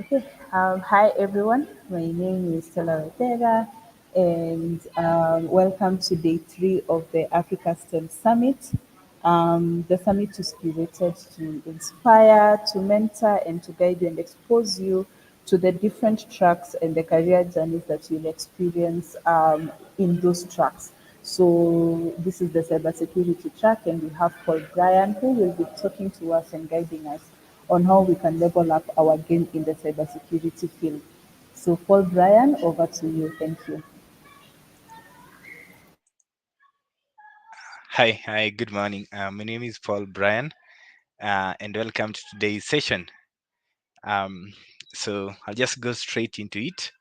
Okay, hi everyone. My name is Stella Ortega, and welcome to day three of the Africa STEM Summit. The summit is curated to inspire, to mentor, and to guide you and expose you to the different tracks and the career journeys that you'll experience in those tracks. So this is the cybersecurity track, and we have Paul Brian, who will be talking to us and guiding us on how we can level up our game in the cybersecurity field. So, Paul Brian, over to you. Thank you. Hi, good morning. My name is Paul Bryan, and welcome to today's session. Um, so I'll just go straight into it.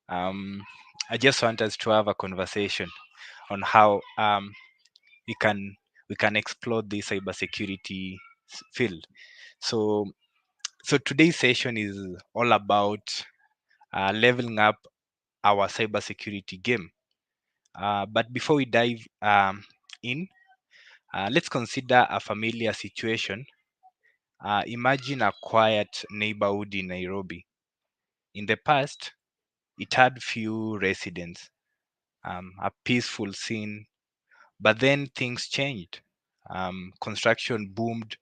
Um, I just want us to have a conversation on how we can we can explore the cybersecurity field. So so today's session is all about leveling up our cybersecurity game. But before we dive in, let's consider a familiar situation. Imagine a quiet neighborhood in Nairobi. In the past, it had few residents, a peaceful scene, but then things changed. Construction boomed,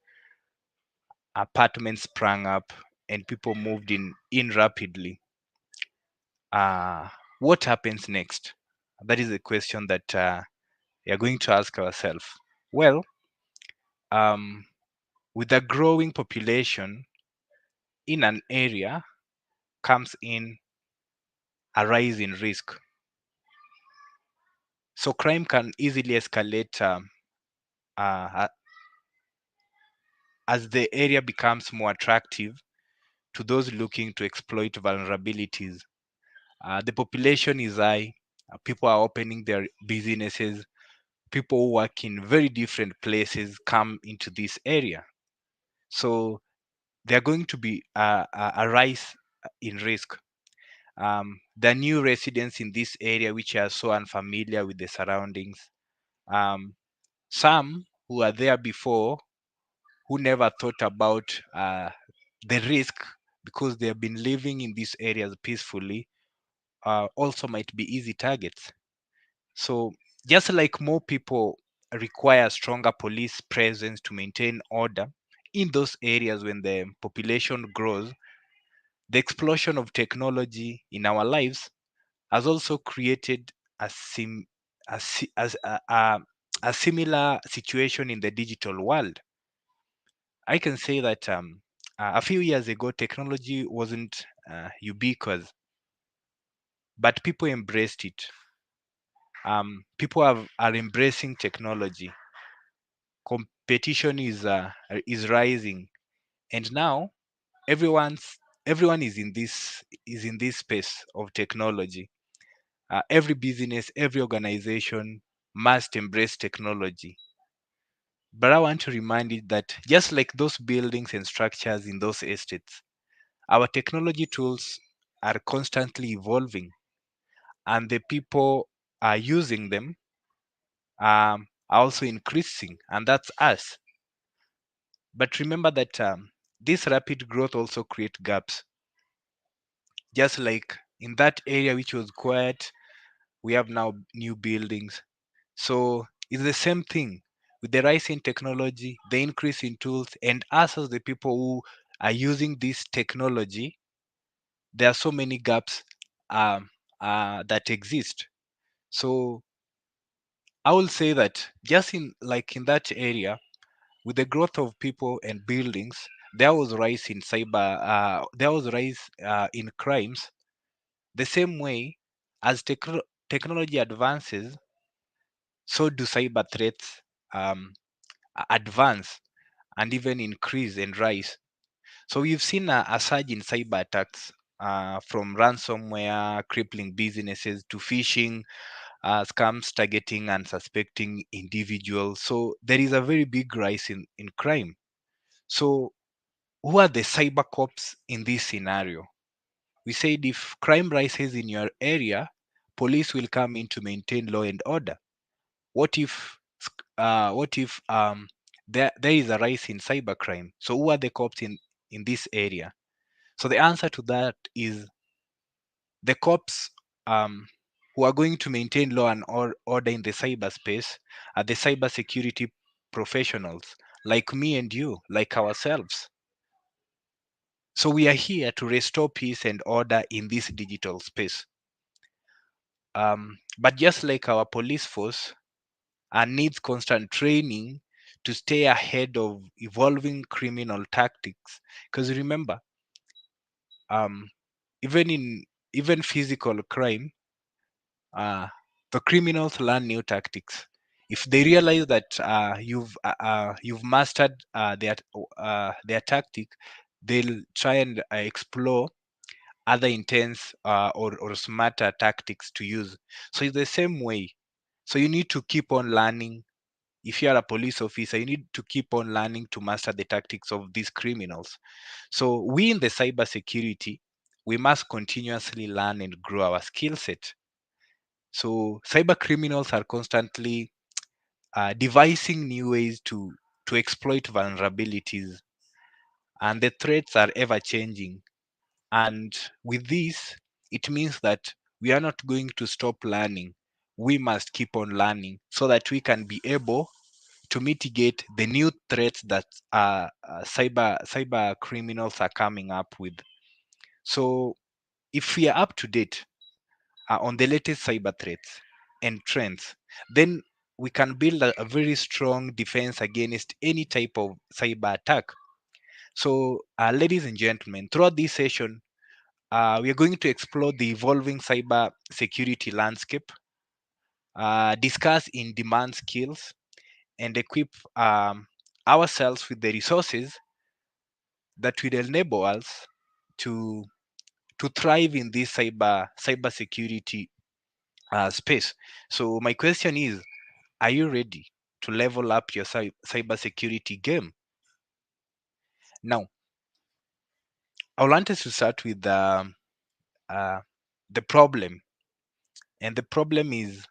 apartments sprang up, and people moved in rapidly. Uh, what happens next? That is a question that we are going to ask ourselves. Well, um, with a growing population in an area comes in a rise in risk. So crime can easily escalate uh, as the area becomes more attractive to those looking to exploit vulnerabilities. The population is high. People are opening their businesses. People who work in very different places come into this area. So there are going to be a rise in risk. The new residents in this area, which are so unfamiliar with the surroundings, um, some who are there before who never thought about the risk because they have been living in these areas peacefully also might be easy targets. So just like more people require stronger police presence to maintain order in those areas when the population grows, the explosion of technology in our lives has also created a, sim, a, si- as a similar situation in the digital world. I can say that a few years ago, technology wasn't ubiquitous, but people embraced it. People are embracing technology. Competition is rising, and now everyone's everyone is in this space of technology. Every business, every organization must embrace technology. But I want to remind you that just like those buildings and structures in those estates, our technology tools are constantly evolving, and the people are using them are also increasing, and that's us. But remember that this rapid growth also create gaps. Just like in that area which was quiet, we have now new buildings. So it's the same thing with the rise in technology, the increase in tools, and us as the people who are using this technology. There are so many gaps um, that exist. So I will say that just in that area, with the growth of people and buildings, there was rise in crimes. The same way as technology advances, so do cyber threats advance and even increase and rise. So we've seen a surge in cyber attacks, from ransomware crippling businesses to phishing scams targeting unsuspecting individuals. So there is a very big rise in crime. So who are the cyber cops in this scenario? We said if crime rises in your area, police will come in to maintain law and order. What if there is a rise in cybercrime? So who are the cops in this area? So the answer to that is the cops, um, who are going to maintain law and order in the cyberspace are the cybersecurity professionals like me and you, like ourselves. So we are here to restore peace and order in this digital space. But just like our police force needs constant training to stay ahead of evolving criminal tactics, because remember, um, even in even physical crime, uh, the criminals learn new tactics. If they realize that you've mastered their tactic, they'll try and explore other intense or smarter tactics to use. So it's the same way. So you need to keep on learning. If you are a police officer, you need to keep on learning to master the tactics of these criminals. So we in the cybersecurity, we must continuously learn and grow our skill set. So cyber criminals are constantly devising new ways to exploit vulnerabilities, and the threats are ever changing. And with this, it means that we are not going to stop learning. We must keep on learning so that we can be able to mitigate the new threats that cyber criminals are coming up with. So if we are up to date on the latest cyber threats and trends, then we can build a very strong defense against any type of cyber attack. So, ladies and gentlemen, throughout this session, we are going to explore the evolving cyber security landscape, discuss in demand skills, and equip ourselves with the resources that will enable us to to thrive in this cyber security space. So my question is, are you ready to level up your cyber security game? Now, I want us to start with uh, the problem, and the problem is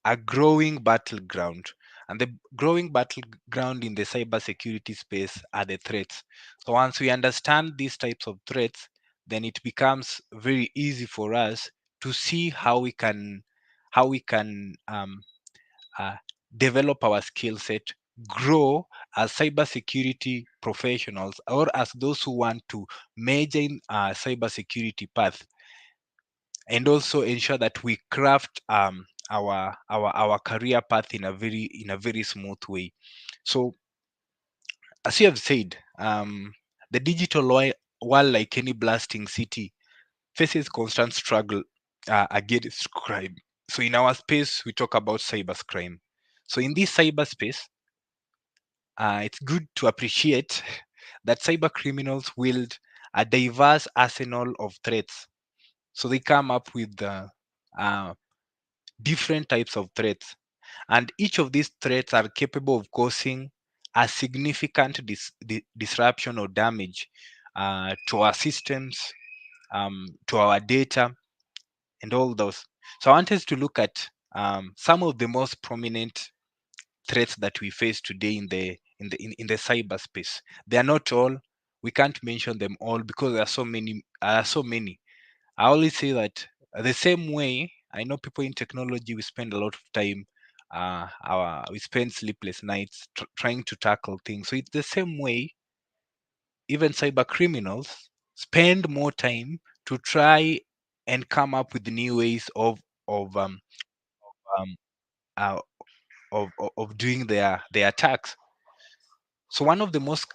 a growing battleground. And the growing battleground in the cybersecurity space are the threats. So once we understand these types of threats, then it becomes very easy for us to see how we can uh, develop our skill set, grow as cybersecurity professionals, or as those who want to major in cybersecurity path, and also ensure that we craft our career path in a very smooth way. So as you have said, the digital world, like any blasting city, faces constant struggle against crime. So in our space we talk about cybercrime. So in this cyberspace, it's good to appreciate that cyber criminals wield a diverse arsenal of threats. So they come up with uh, different types of threats, and each of these threats are capable of causing a significant disruption or damage to our systems, to our data, and all those. So I wanted to look at some of the most prominent threats that we face today in the cyberspace. They are not all. We can't mention them all because there are so many. I always say that the same way, I know people in technology, we spend a lot of time, we spend sleepless nights trying to tackle things. So it's the same way, even cyber criminals spend more time to try and come up with new ways of um uh, of doing their attacks. So one of the most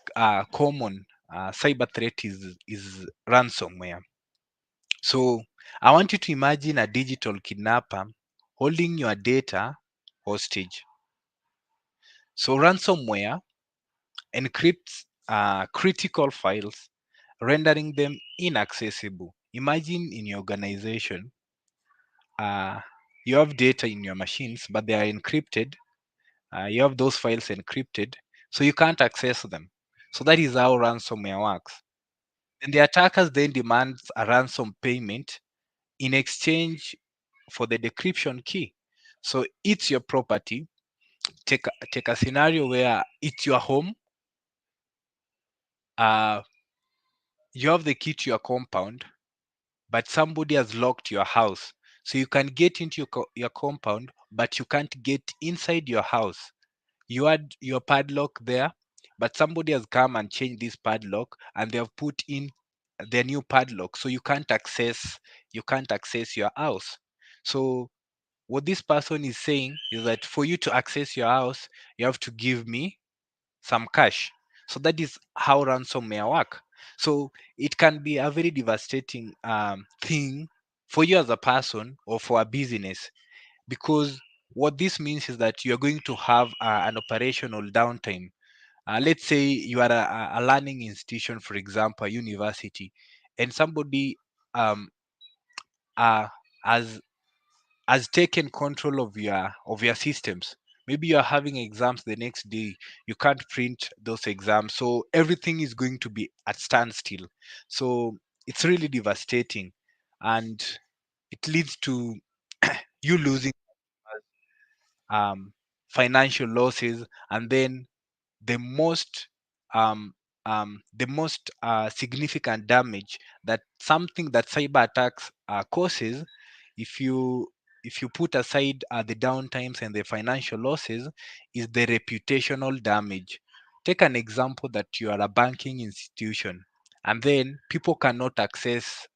common cyber threat is ransomware. So I want you to imagine a digital kidnapper holding your data hostage. So ransomware encrypts critical files, rendering them inaccessible. Imagine in your organization, uh, you have data in your machines, but they are encrypted. You have those files encrypted, so you can't access them. So that is how ransomware works. And the attackers then demand a ransom payment in exchange for the decryption key. So it's your property. Take a scenario where it's your home. Uh, you have the key to your compound, but somebody has locked your house. So you can get into your compound, but you can't get inside your house. You had your padlock there, but somebody has come and changed this padlock, and they have put in their new padlock, so you can't access your house. So what this person is saying is that for you to access your house, you have to give me some cash. So that is how ransomware work. So it can be a very devastating thing for you as a person or for a business, because what this means is that you're going to have an operational downtime. Let's say you are a learning institution, for example, a university, and somebody um, uh, has has taken control of your systems. Maybe you're having exams the next day, you can't print those exams, so everything is going to be at standstill. So it's really devastating, and it leads to you losing um, financial losses, and then the most significant damage, that something that cyber attacks causes, if you put aside the downtimes and the financial losses, is the reputational damage. Take an example that you are a banking institution, and then people cannot access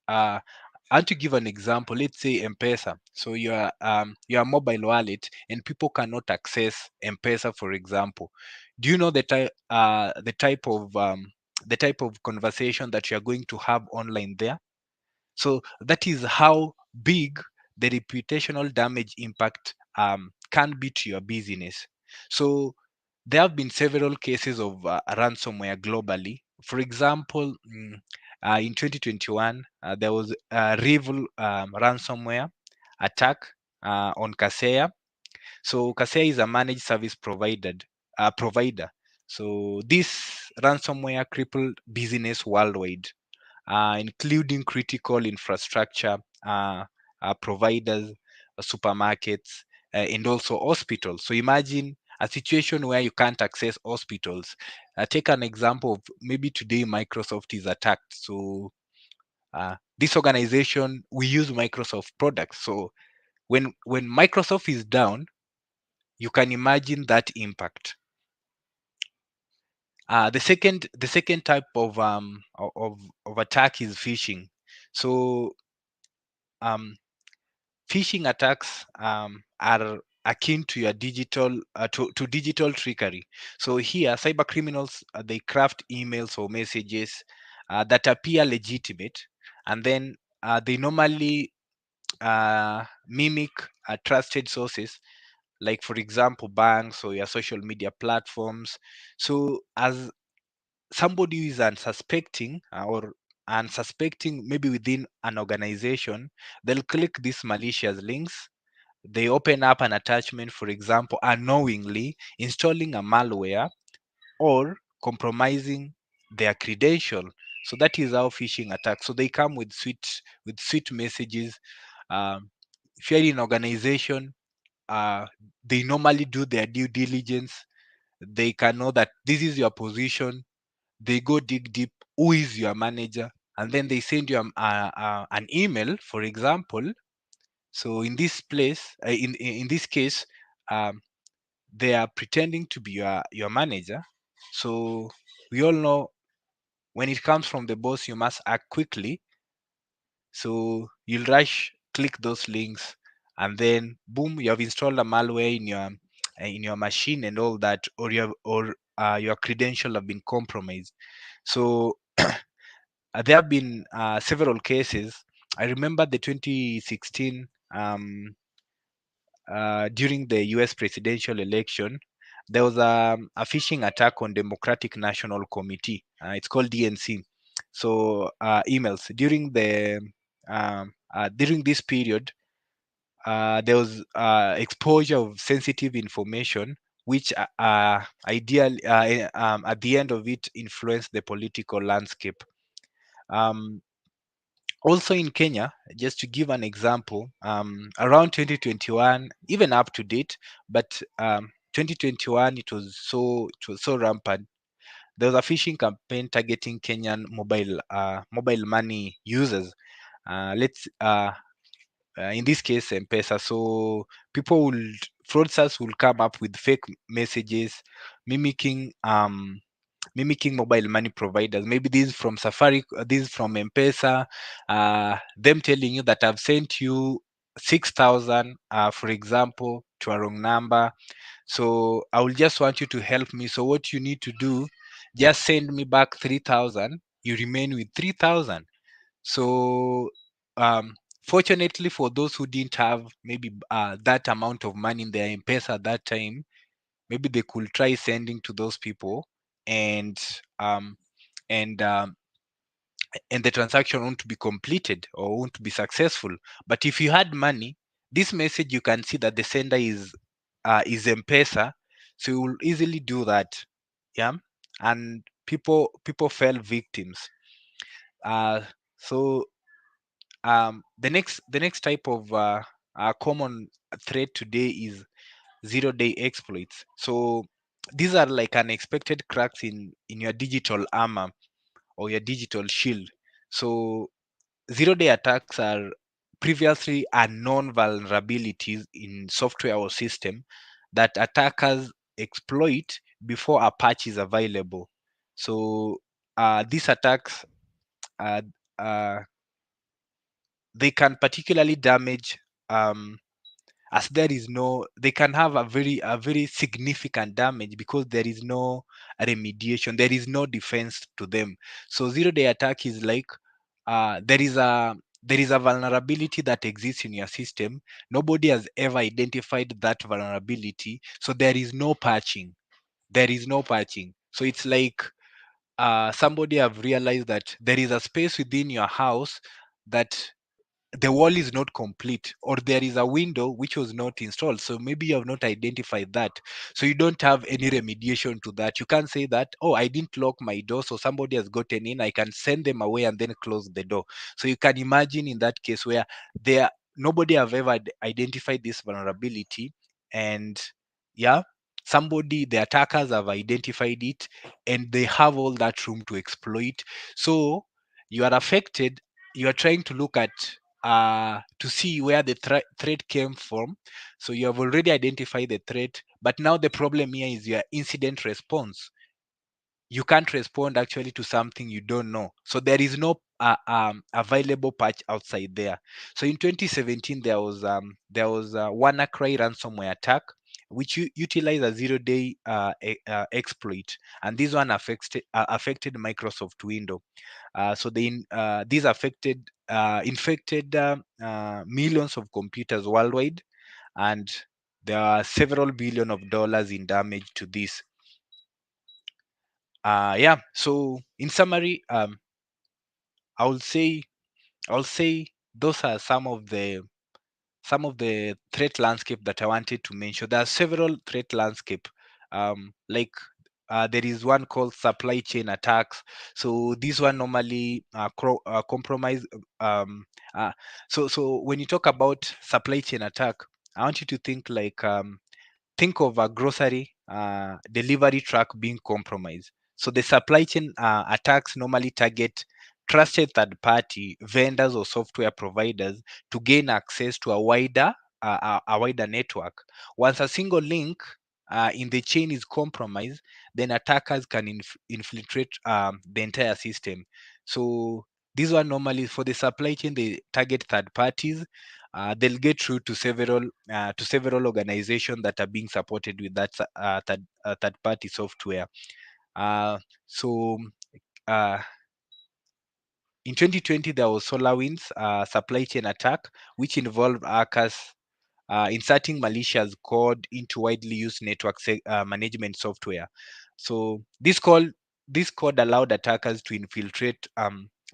and to give an example, let's say M-Pesa. So you are a mobile wallet, and people cannot access M-Pesa, for example. Do you know the type of conversation that you are going to have online there? So that is how big the reputational damage impact can be to your business. So there have been several cases of ransomware globally. For example, in 2021, there was a rival ransomware attack on Kaseya. So Kaseya is a managed service provider. So this ransomware crippled business worldwide, including critical infrastructure providers, supermarkets, and also hospitals. So imagine a situation where you can't access hospitals. Take an example of maybe today Microsoft is attacked. So this organization, we use Microsoft products. So when Microsoft is down, you can imagine that impact. The second type of attack is phishing. So um, phishing attacks are akin to your to digital trickery. So here, cyber criminals, they craft emails or messages that appear legitimate, and then they normally mimic trusted sources, like for example banks or your social media platforms. So as somebody who is unsuspecting or unsuspecting, maybe within an organization, they'll click these malicious links. They open up an attachment, for example, unknowingly installing a malware or compromising their credential. So that is how phishing attacks. So they come with sweet messages. Um, if you're in an organization, uh, they normally do their due diligence. They can know that this is your position. They go dig deep. Who is your manager? And then they send you an email, for example. So in this place, in this case, um, they are pretending to be your manager. So we all know, when it comes from the boss, you must act quickly. So you'll rush, click those links, and then boom, you have installed a malware in your machine and all that, or your credential have been compromised. So there have been several cases. I remember the 2016, during the US presidential election, there was a phishing attack on Democratic National Committee. It's called DNC. So emails during this period, there was exposure of sensitive information, which at the end of it influenced the political landscape. Um, Also in Kenya, just to give an example, around 2021, even up to date, but 2021 it was so rampant. there was a phishing campaign targeting Kenyan mobile money users. Let's In this case, M-Pesa. So people will fraudsters will come up with fake messages mimicking mobile money providers. Maybe this is from Safari, this is from M-Pesa, them telling you that I've sent you 6,000, for example, to a wrong number. So I will just want you to help me. So what you need to do, just send me back 3,000. You remain with 3,000. So um, fortunately for those who didn't have maybe that amount of money in their M-Pesa at that time, maybe they could try sending to those people, and um, and um, and the transaction won't be completed or won't be successful. But if you had money, this message you can see that the sender is M-Pesa, so you will easily do that. Yeah, and people fell victims. Uh, so the next type of common threat today is zero-day exploits. So these are like unexpected cracks in your digital armor or your digital shield. So zero-day attacks are previously unknown vulnerabilities in software or system that attackers exploit before a patch is available. So these attacks uh, uh, they can particularly damage, as there is no they can have a very significant damage because there is no remediation, there is no defense to them. So zero-day attack is like, there is a vulnerability that exists in your system. Nobody has ever identified that vulnerability, so there is no patching. So it's like, somebody have realized that there is a space within your house that the wall is not complete, or there is a window which was not installed, so maybe you have not identified that, so you don't have any remediation to that. You can't say that, oh, I didn't lock my door, so somebody has gotten in, I can send them away and then close the door. So you can imagine in that case where there nobody have ever identified this vulnerability, and yeah, somebody, the attackers have identified it, and they have all that room to exploit. So you are affected, you are trying to look at, to see where the threat came from. So you have already identified the threat, but now the problem here is your incident response. You can't respond actually to something you don't know. So there is no available patch outside there. So in 2017, there was a WannaCry ransomware attack, which utilized a zero-day exploit, and this one affected Microsoft Windows. These infected millions of computers worldwide, and there are several billion of dollars in damage to this. Yeah. So in summary, I will say I'll say those are some of the threat landscape that I wanted to mention. There are several threat landscape, like, there is one called supply chain attacks. So this one normally compromise. Um, uh, so when you talk about supply chain attack, I want you to think of a grocery delivery truck being compromised. So the supply chain attacks normally target trusted third party vendors or software providers to gain access to a wider network. Once a single link in the chain is compromised, then attackers can infiltrate the entire system. So these one normally for the supply chain, they target third parties. They'll get through to several organizations that are being supported with that third party software. Uh, so uh, in 2020, there was SolarWinds supply chain attack, which involved hackers inserting malicious code into widely used network management software. So this code allowed attackers to infiltrate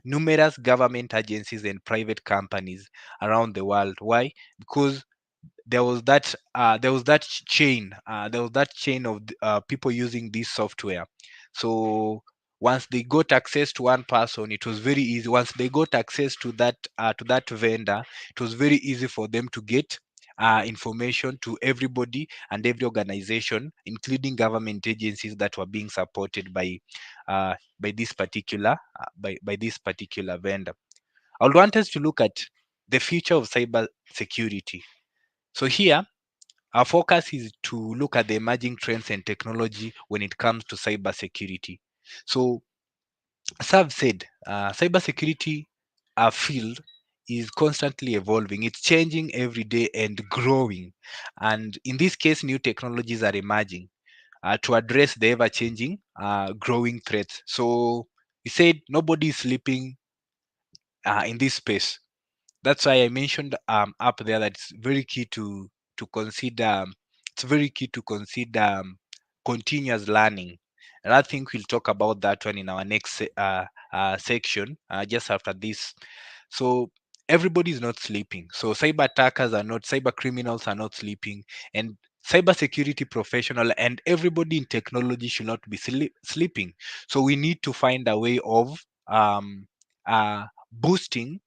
numerous government agencies and private companies around the world. Why? Because there was that chain of people using this software. So once they got access to one person, it was very easy. Once they got access to that vendor, it was very easy for them to get information to everybody and every organization, including government agencies that were being supported by this particular vendor. I would want us to look at the future of cyber security. So here, our focus is to look at the emerging trends and technology when it comes to cyber security. So, as I've said, cybersecurity field is constantly evolving. It's changing every day and growing. And in this case, new technologies are emerging to address the ever-changing, growing threats. So, he said nobody is sleeping in this space. That's why I mentioned up there that it's very key to consider. It's very key to consider continuous learning, and I think we'll talk about that one in our next section just after this. So everybody is not sleeping. So cyber attackers are not, cyber criminals are not sleeping, and cybersecurity professional and everybody in technology should not be sleeping. So we need to find a way of boosting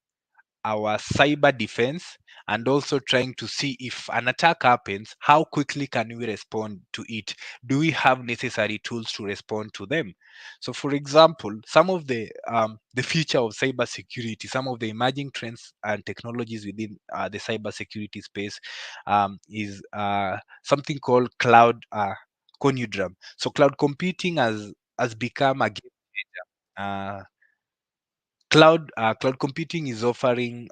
our cyber defense, and also trying to see if an attack happens, how quickly can we respond to it? Do we have necessary tools to respond to them? So, for example, some of the future of cyber security, some of the emerging trends and technologies within the cyber security space is something called cloud conundrum. So, cloud computing has become a uh, cloud computing is offering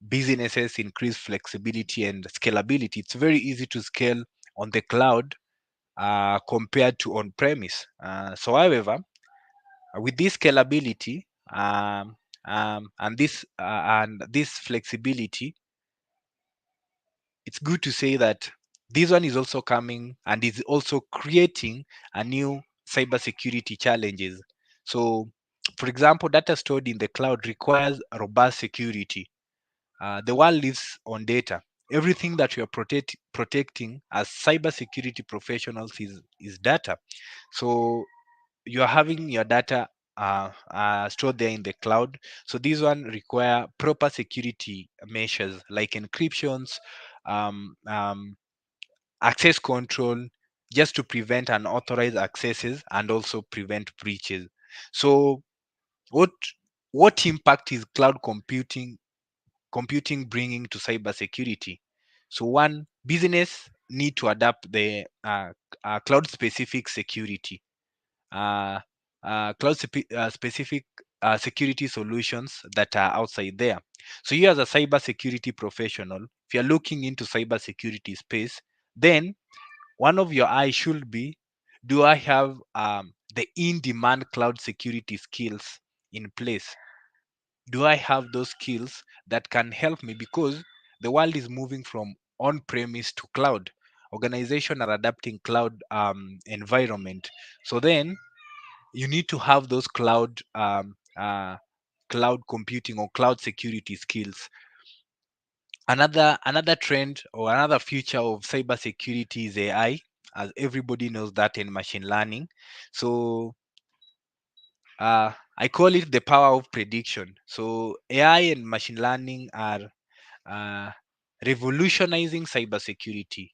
businesses increased flexibility and scalability. It's very easy to scale on the cloud compared to on premise. So, however, with this scalability and this flexibility, it's good to say that this one is also coming and is also creating a new cybersecurity challenges. So, for example, data stored in the cloud requires robust security. The world lives on data. Everything that we are protecting as cybersecurity professionals is data. So you are having your data stored there in the cloud. So these one require proper security measures like encryptions, um, um, access control, just to prevent unauthorized accesses and also prevent breaches. So what what impact is cloud computing bringing to cybersecurity? So one, business need to adapt the cloud specific security, uh, specific security solutions that are outside there. So you as a cybersecurity professional, if you're looking into cybersecurity space, then one of your eyes should be, do I have the in-demand cloud security skills in place? Do I have those skills that can help me? Because the world is moving from on-premise to cloud. Organizations are adapting cloud environment. So then you need to have those cloud computing or cloud security skills. Another trend or another feature of cybersecurity is AI, as everybody knows that, in machine learning. So I call it the power of prediction. So AI and machine learning are uh, revolutionizing cybersecurity.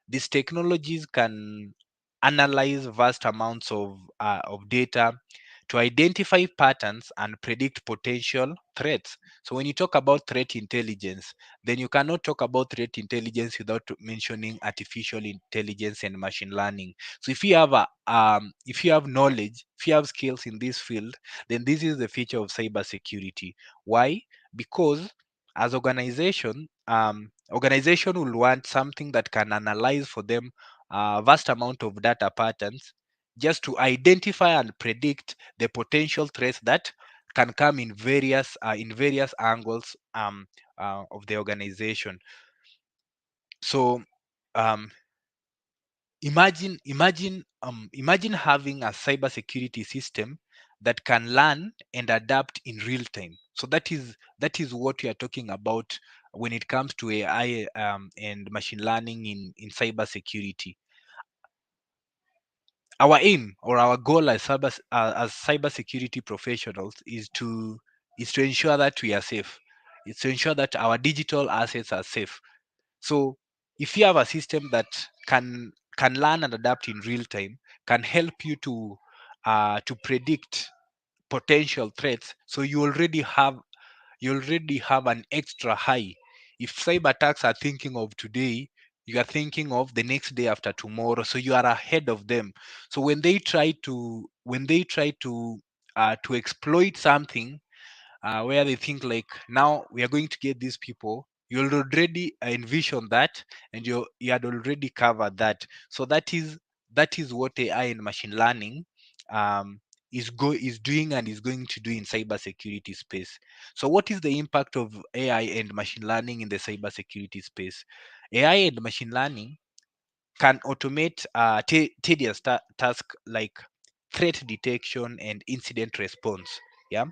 These technologies can analyze vast amounts of data to identify patterns and predict potential threats. So, when you talk about threat intelligence, then you cannot talk about threat intelligence without mentioning artificial intelligence and machine learning. So, if you have knowledge, if you have skills in this field, then this is the future of cybersecurity. Why? Because as organization will want something that can analyze for them a vast amount of data patterns, just to identify and predict the potential threats that can come in various angles of the organization. So um, imagine having a cybersecurity system that can learn and adapt in real time. So that is what we are talking about when it comes to AI and machine learning in cybersecurity. Our aim or our goal as cybersecurity professionals is to ensure that we are safe. It's to ensure that our digital assets are safe. So if you have a system that can learn and adapt in real time, can help you to predict potential threats, so you already have an extra high. If cyber attacks are thinking of today, you are thinking of the next day after tomorrow, so you are ahead of them. So when they try to exploit something, where they think like, now we are going to get these people, you'll already envision that, and you had already covered that. So that is what AI and machine learning um, is doing and is going to do in cybersecurity space. So what is the impact of AI and machine learning in the cybersecurity space? AI and machine learning can automate tedious tasks like threat detection and incident response. Yeah.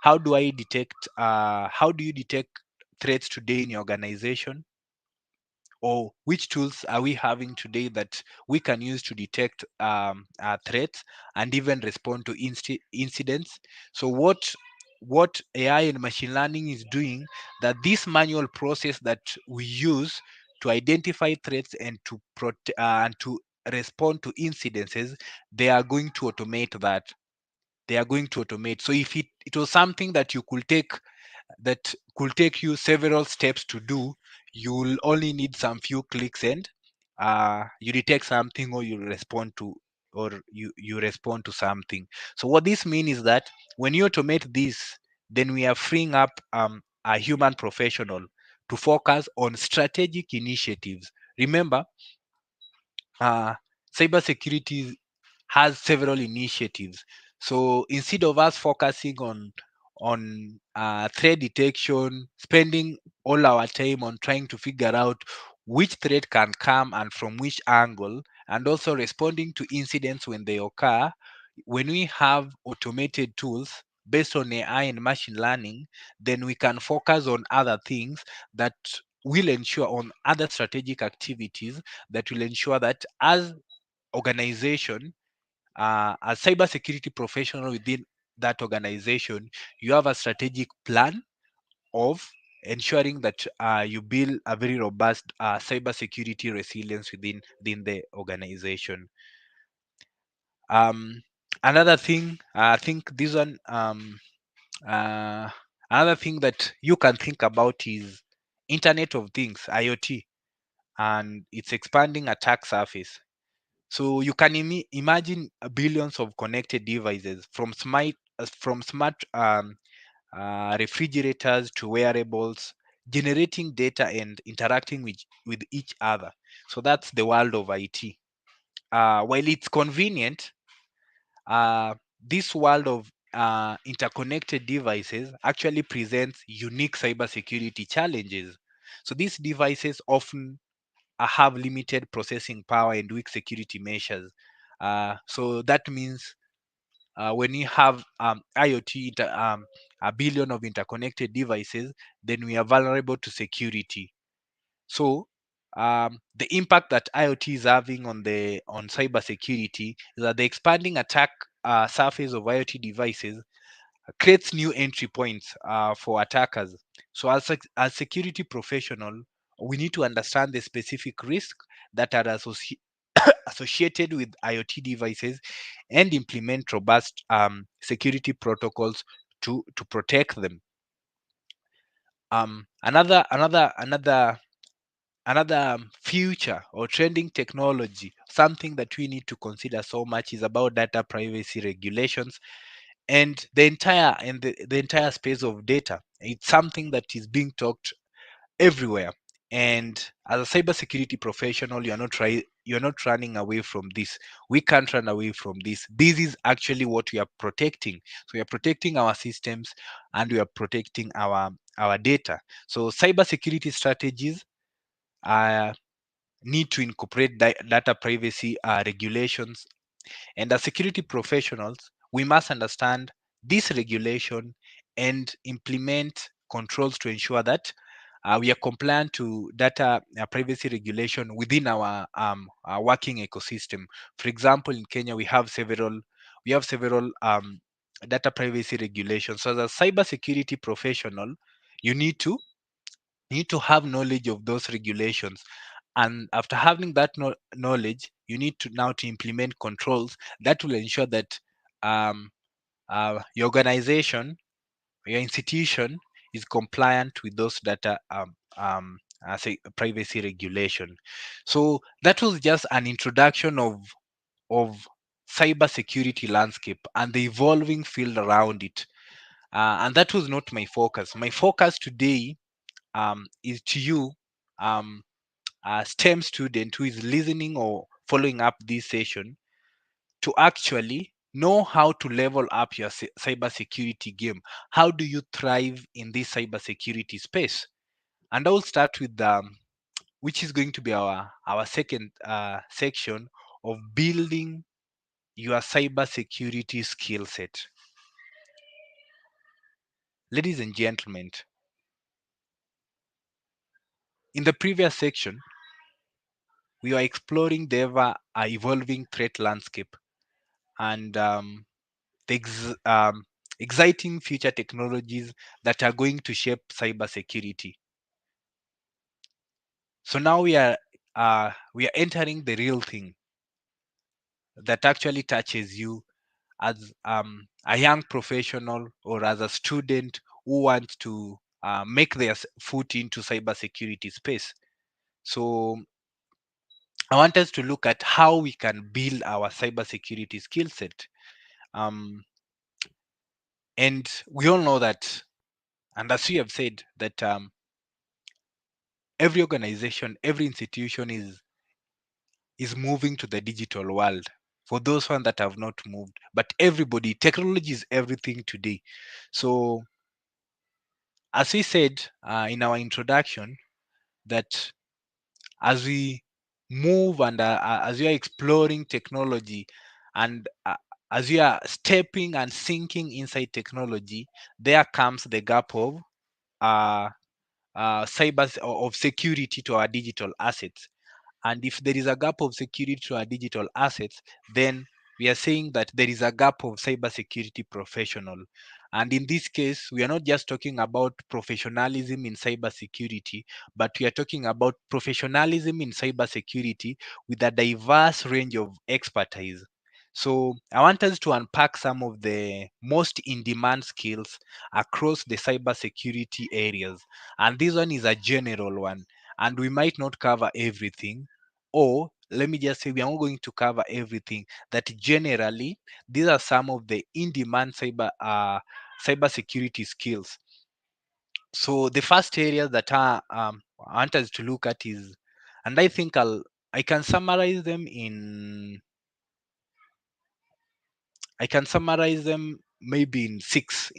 How do you detect threats today in your organization? Or which tools are we having today that we can use to detect threats and even respond to incidents? So what AI and machine learning is doing, that this manual process that we use to identify threats and to respond to incidences, they are going to automate that. They are going to automate. So if it was something that could take you several steps to do, you'll only need some few clicks, and you detect something, or you respond to something. So what this means is that when you automate this, then we are freeing up a human professional to focus on strategic initiatives. Remember, uh, cybersecurity has several initiatives. So instead of us focusing on threat detection, spending all our time on trying to figure out which threat can come and from which angle, and also responding to incidents when they occur, when we have automated tools based on AI and machine learning, then we can focus on other things that will ensure on other strategic activities that will ensure that as organization, as cybersecurity professional within that organization, you have a strategic plan of ensuring that you build a very robust cybersecurity resilience within the organization. Um, another thing, I think this one, uh, another thing that you can think about is Internet of Things, IoT, and its expanding attack surface. So you can imagine billions of connected devices, from smart refrigerators to wearables, generating data and interacting with each other. So that's the world of IT. While it's convenient, uh, this world of interconnected devices actually presents unique cybersecurity challenges. So these devices often have limited processing power and weak security measures. So that means when you have IoT, a billion of interconnected devices, then we are vulnerable to security. So the impact that IoT is having on cybersecurity is that the expanding attack surface of IoT devices creates new entry points for attackers. So as security professional, we need to understand the specific risk that are associated with IoT devices and implement robust security protocols to protect them. Another future or trending technology, something that we need to consider so much, is about data privacy regulations and the entire space of data. It's something that is being talked everywhere. And as a cybersecurity professional, you're not running away from this. We can't run away from this. This is actually what we are protecting. So we are protecting our systems, and we are protecting our data. So cybersecurity strategies uh, need to incorporate data privacy regulations, and as security professionals, we must understand this regulation and implement controls to ensure that we are compliant to data privacy regulation within our working ecosystem. For example, in Kenya, we have several data privacy regulations. So, as a cybersecurity professional, you need to have knowledge of those regulations, And after having that knowledge, you need to now to implement controls that will ensure that um, your organization, your institution is compliant with those data say privacy regulation. So that was just an introduction of cybersecurity landscape and the evolving field around it. And that was not my focus. My focus today is to you, um, a STEM student who is listening or following up this session, to actually know how to level up your cybersecurity game. How do you thrive in this cybersecurity space? And I'll start with which is going to be our second section of building your cybersecurity skill set. Ladies and gentlemen, in the previous section, we are exploring the ever evolving threat landscape and the exciting future technologies that are going to shape cybersecurity. So now we are entering the real thing that actually touches you as a young professional or as a student who wants to make their foot into cybersecurity space. So I want us to look at how we can build our cybersecurity skill set. Um, and we all know that, and as we have said, that every organization, every institution is moving to the digital world. For those ones that have not moved, but everybody, technology is everything today. So as we said in our introduction, that as we move and as we are exploring technology and as we are stepping and sinking inside technology, there comes the gap of uh, cyber of security to our digital assets. And if there is a gap of security to our digital assets, then we are saying that there is a gap of cybersecurity professional. And in this case, we are not just talking about professionalism in cybersecurity, but we are talking about professionalism in cybersecurity with a diverse range of expertise. So I want us to unpack some of the most in-demand skills across the cybersecurity areas. And this one is a general one, and we might not cover everything, or let me just say we are not going to cover everything. That generally these are some of the in-demand cyber security skills. So the first area that I want us to look at is, and I think I can summarize them in I can summarize them maybe in six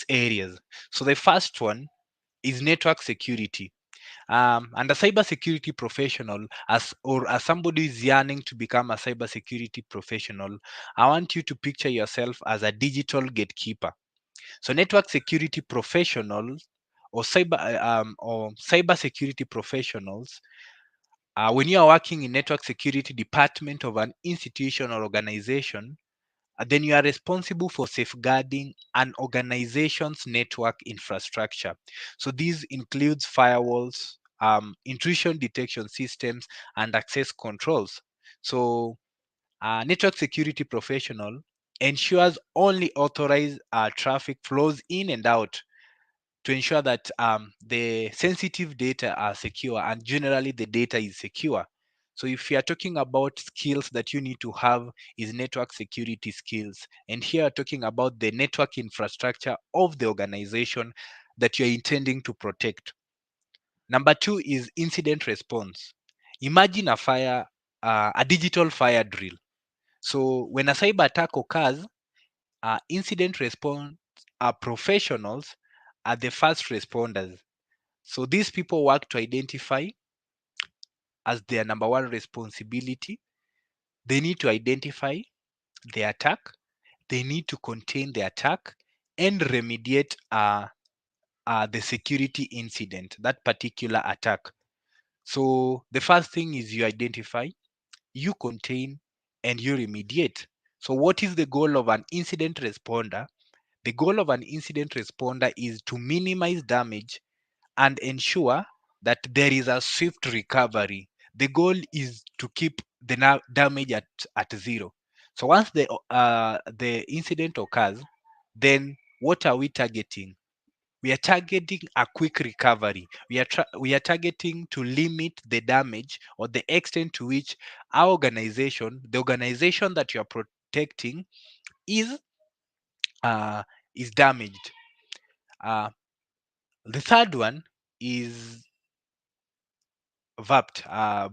areas. So the first one is network security. And a cybersecurity professional, as somebody who is yearning to become a cybersecurity professional, I want you to picture yourself as a digital gatekeeper. So network security professionals or cybersecurity professionals, when you are working in network security department of an institution or organization, then you are responsible for safeguarding an organization's network infrastructure. So these includes firewalls, intrusion detection systems, and access controls. So a network security professional ensures only authorized traffic flows in and out to ensure that the sensitive data are secure and generally the data is secure. So if you are talking about skills that you need to have is network security skills. And here we're talking about the network infrastructure of the organization that you're intending to protect. Number two is incident response. Imagine a digital fire drill. So when a cyber attack occurs, incident response professionals are the first responders. So these people work to identify as their number one responsibility. They need to identify the attack, they need to contain the attack, and remediate the security incident, that particular attack. So the first thing is you identify, you contain, and you remediate. So what is the goal of an incident responder? The goal of an incident responder is to minimize damage and ensure that there is a swift recovery. The goal is to keep the damage at zero. So once the incident occurs, then what are we targeting? We are targeting a quick recovery. We are targeting to limit the damage or the extent to which our organization, the organization that you are protecting, is uh, is damaged. Uh, the third one is VAPT,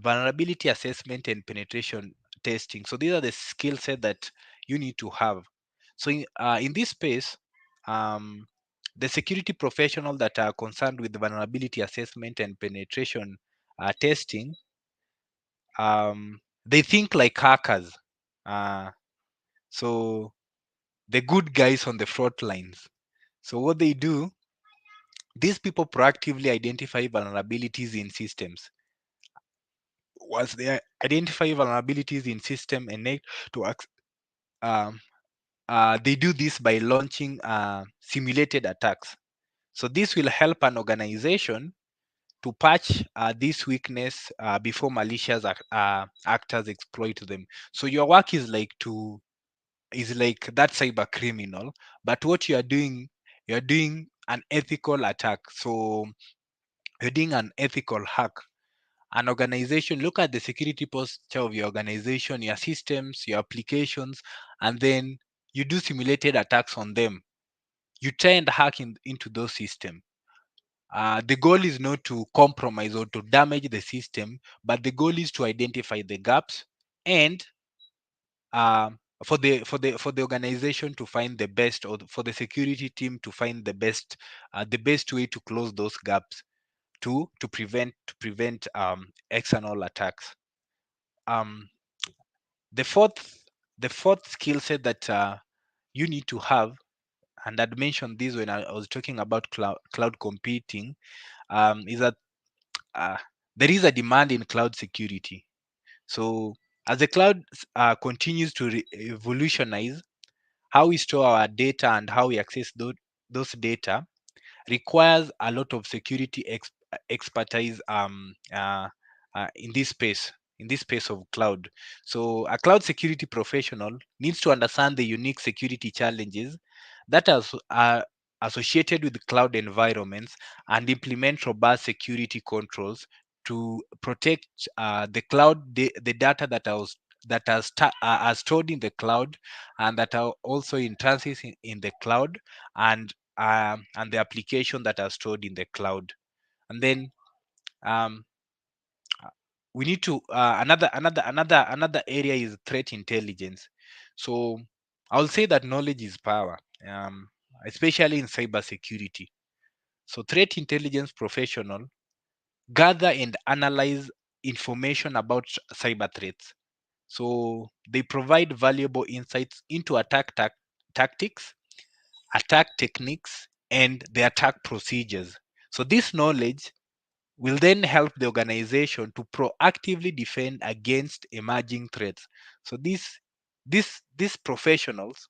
vulnerability assessment and penetration testing. So these are the skill set that you need to have. So in this space, um, the security professional that are concerned with vulnerability assessment and penetration testing, they think like hackers. Uh, so the good guys on the front lines. So what they do, these people proactively identify vulnerabilities in systems. Once they identify vulnerabilities in system and need to um, they do this by launching simulated attacks. So this will help an organization to patch this weakness before malicious actors exploit them. So your work is like that cyber criminal, but what you're doing an ethical attack. So you're doing an ethical hack. An organization, look at the security posture of your organization, your systems, your applications, and then you do simulated attacks on them. You try and hack into those systems. The goal is not to compromise or to damage the system, but the goal is to identify the gaps and for the organization to find the best, or for the security team to find the best way to close those gaps to prevent external attacks. Um, the fourth the fourth skill set that you need to have, and I'd mentioned this when I was talking about cloud computing, is that uh, there is a demand in cloud security. So as the cloud continues to revolutionize how we store our data and how we access those data, requires a lot of security expertise in this space of cloud. So a cloud security professional needs to understand the unique security challenges that are associated with cloud environments and implement robust security controls to protect the data are stored in the cloud and that are also in transit in the cloud, and the application that are stored in the cloud. And then um, we need to another area is threat intelligence. So I'll say that knowledge is power, especially in cybersecurity. So threat intelligence professional gather and analyze information about cyber threats. So they provide valuable insights into tactics, attack techniques, and the attack procedures. So this knowledge will then help the organization to proactively defend against emerging threats. So these professionals,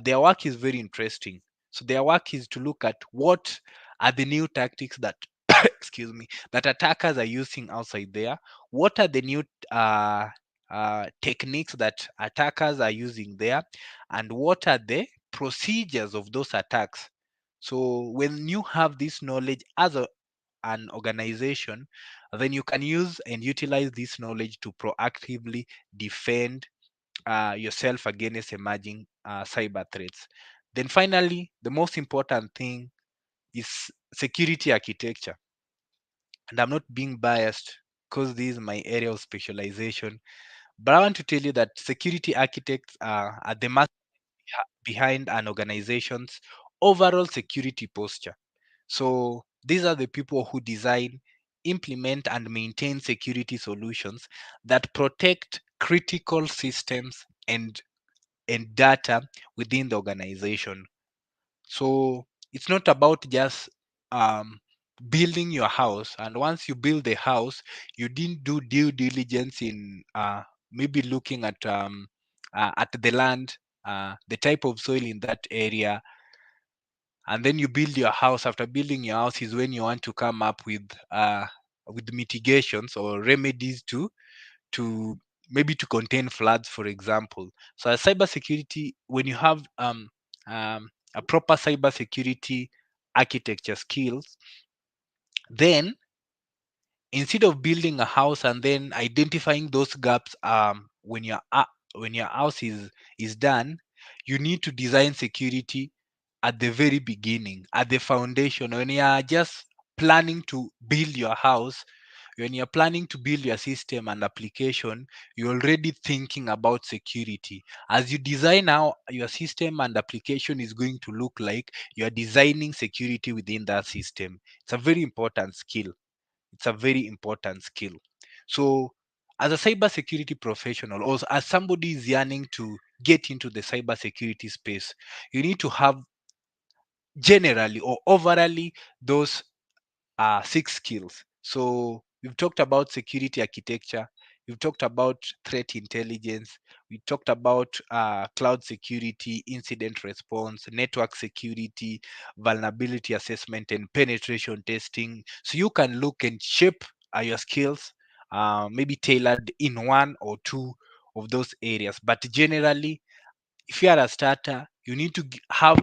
their work is very interesting. So their work is to look at what are the new tactics that excuse me, that attackers are using outside there. What are the new uh, techniques that attackers are using there, and what are the procedures of those attacks? So when you have this knowledge as an organization, then you can use and utilize this knowledge to proactively defend yourself against emerging cyber threats. Then finally, the most important thing is security architecture. And I'm not being biased because this is my area of specialization, but I want to tell you that security architects are the master behind an organization's overall security posture. So these are the people who design, implement, and maintain security solutions that protect critical systems and data within the organization. So it's not about just um, building your house, and once you build the house, you didn't do due diligence in maybe looking at the land, the type of soil in that area, and then you build your house. After building your house is when you want to come up with with mitigations or remedies to maybe to contain floods, for example. So as cybersecurity, when you have a proper cybersecurity architecture skills, then instead of building a house and then identifying those gaps, when your house is done, you need to design security at the very beginning, at the foundation. When you are just planning to build your house, when you're planning to build your system and application, you're already thinking about security. As you design how your system and application is going to look like, you're designing security within that system. It's a very important skill. It's a very important skill. So, as a cybersecurity professional, or as somebody is yearning to get into the cybersecurity space, you need to have generally or overally those 6 skills. So we've talked about security architecture, we've talked about threat intelligence, we talked about cloud security, incident response, network security, vulnerability assessment, and penetration testing. So you can look and shape your skills, maybe tailored in one or two of those areas. But generally, if you are a starter, you need to have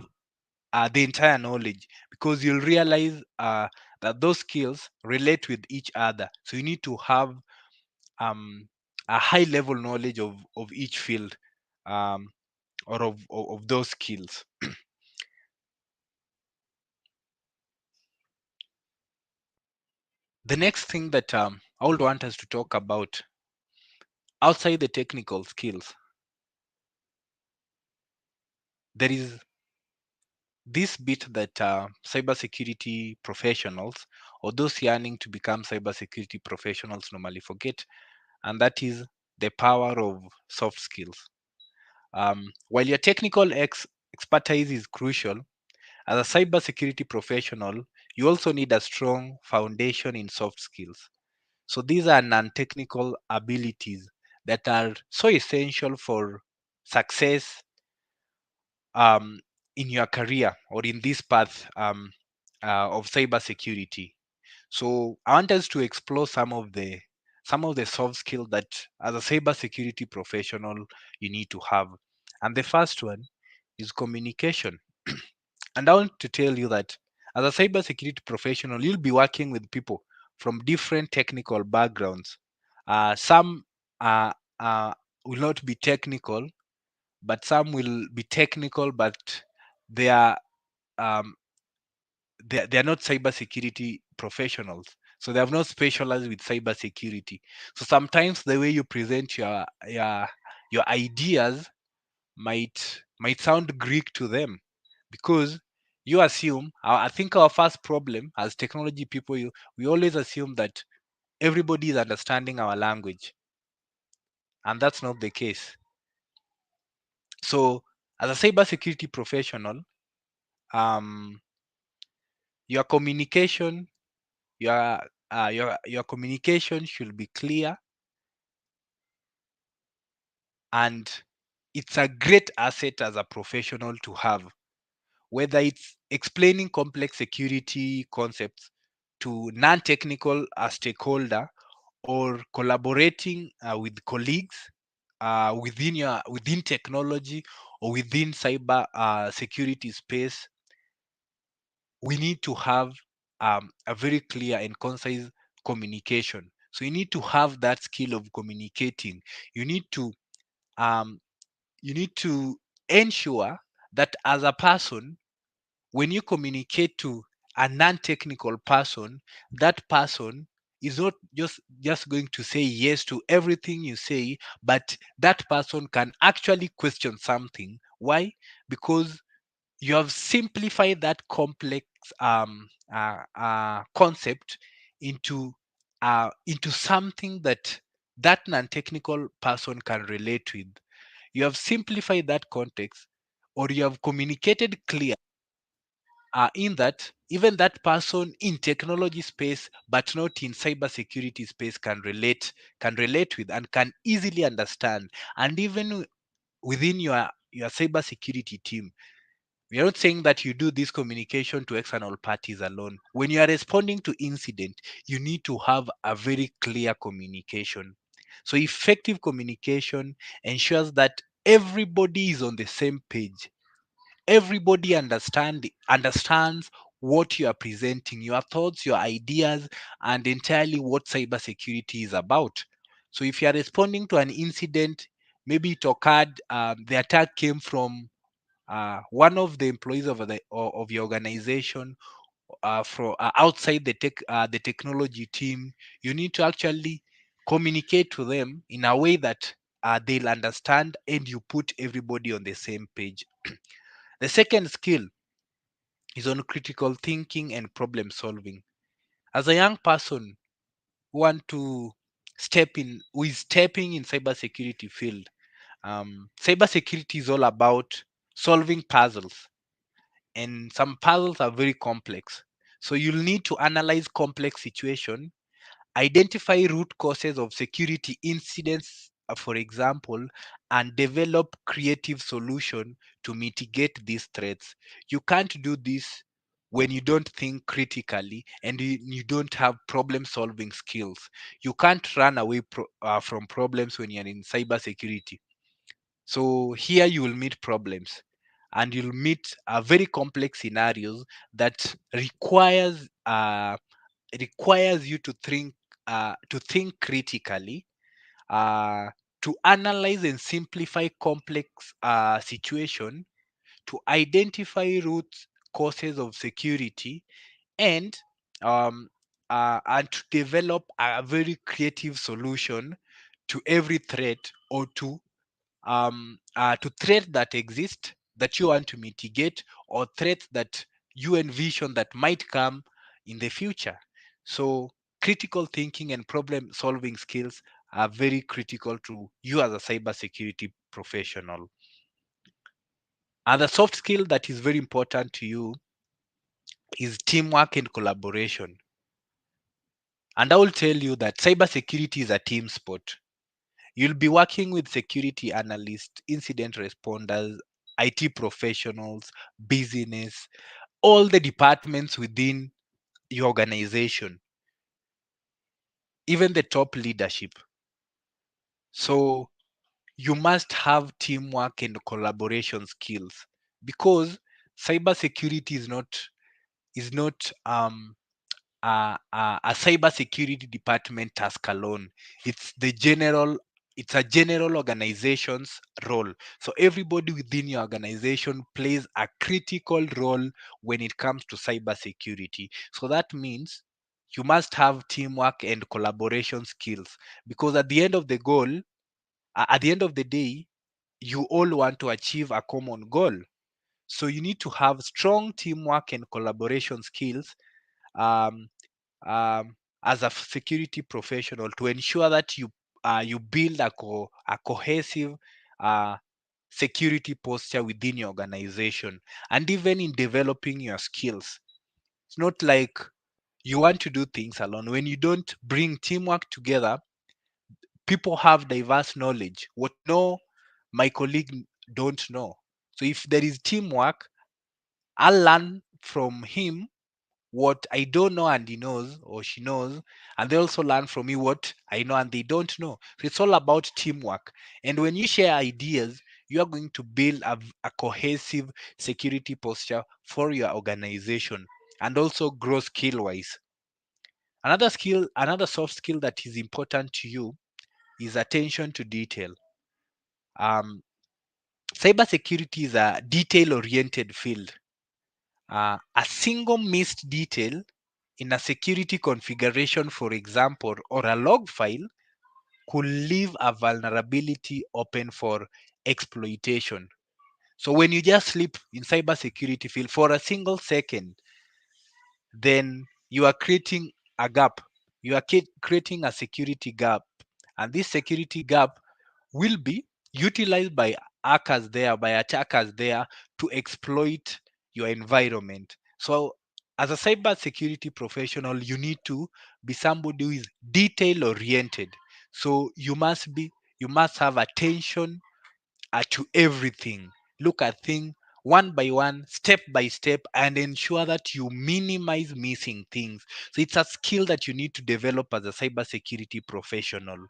the entire knowledge, because you'll realize that those skills relate with each other. So you need to have um, a high level knowledge of each field, um, or of those skills. The next thing that I would want us to talk about outside the technical skills, there is this bit that cybersecurity professionals or those yearning to become cybersecurity professionals normally forget, and that is the power of soft skills. While your technical expertise is crucial, as a cybersecurity professional, you also need a strong foundation in soft skills. So these are non-technical abilities that are so essential for success um, in your career or in this path of cybersecurity. So I want us to explore some of the soft skills that as a cybersecurity professional you need to have. And the first one is communication. And I want to tell you that as a cybersecurity professional, you'll be working with people from different technical backgrounds. Some uh, uh, will not be technical, but some will be technical, but they are um, they are not cybersecurity professionals, so they have not specialized with cybersecurity. So sometimes the way you present your ideas might sound Greek to them, because you assume. I think our first problem as technology people, we always assume that everybody is understanding our language, and that's not the case. So as a cybersecurity professional, um, your communication your communication should be clear, and it's a great asset as a professional to have, whether it's explaining complex security concepts to non-technical stakeholder, or collaborating with colleagues within technology or within cyber security space. We need to have a very clear and concise communication. So you need to have that skill of communicating. You need to um, you need to ensure that as a person, when you communicate to a non-technical person, that person is not just going to say yes to everything you say, but that person can actually question something. Why? Because you have simplified that complex concept into something that non-technical person can relate with. You have simplified that context, or you have communicated clear in that even that person in technology space but not in cybersecurity space can relate with and can easily understand. And even within your cybersecurity team, We are not saying that you do this communication to external parties alone. When you are responding to incident, you need to have a very clear communication. So effective communication ensures that everybody is on the same page. Everybody understands what you are presenting, your thoughts, your ideas, and entirely what cybersecurity is about. So if you are responding to an incident, maybe it occurred, the attack came from one of the employees of your organization, from outside the technology team. You need to actually communicate to them in a way that they'll understand, and you put everybody on the same page. The second skill is on critical thinking and problem solving. As a young person who want to who is stepping in cybersecurity field, cybersecurity is all about solving puzzles, and some puzzles are very complex. So you'll need to analyze complex situation, identify root causes of security incidents, for example, and develop creative solution to mitigate these threats. You can't do this when you don't think critically, and you don't have problem solving skills. You can't run away from problems when you're in cybersecurity. So here you will meet problems, and you'll meet very complex scenarios that requires you to think critically, uh, to analyze and simplify complex situation, to identify root causes of security, and and to develop a very creative solution to every threat, or to threats that exist that you want to mitigate, or threats that you envision that might come in the future. So critical thinking and problem solving skills are very critical to you as a cybersecurity professional. And the soft skill that is very important to you is teamwork and collaboration. And I will tell you that cybersecurity is a team sport. You'll be working with security analysts, incident responders, IT professionals, business, all the departments within your organization, even the top leadership. So you must have teamwork and collaboration skills, because cybersecurity is not a cybersecurity department task alone. It's the general, it's a general organization's role. So everybody within your organization plays a critical role when it comes to cybersecurity. So that means you must have teamwork and collaboration skills, because at the end of the at the end of the day, you all want to achieve a common goal. So you need to have strong teamwork and collaboration skills, um, as a security professional, to ensure that you build a cohesive uh, security posture within your organization, and even in developing your skills. It's not like you want to do things alone. When you don't bring teamwork together, people have diverse knowledge. What I know, my colleague don't know. So if there is teamwork, I'll learn from him what I don't know and he knows or she knows, and they also learn from me what I know and they don't know. So it's all about teamwork. And when you share ideas, you are going to build a cohesive security posture for your organization, and also grow skill wise. Another soft skill that is important to you is attention to detail. Um, Cybersecurity is a detail oriented field. A single missed detail in a security configuration, for example, or a log file, could leave a vulnerability open for exploitation. So when you just slip in cybersecurity field for a single second, then you are creating a gap. You are creating a security gap, and this security gap will be utilized by by attackers there, to exploit your environment. So as a cyber security professional, you need to be somebody who is detail oriented. So you must have attention to everything. Look at things one by one, step by step, and ensure that you minimize missing things. So it's a skill that you need to develop as a cybersecurity professional.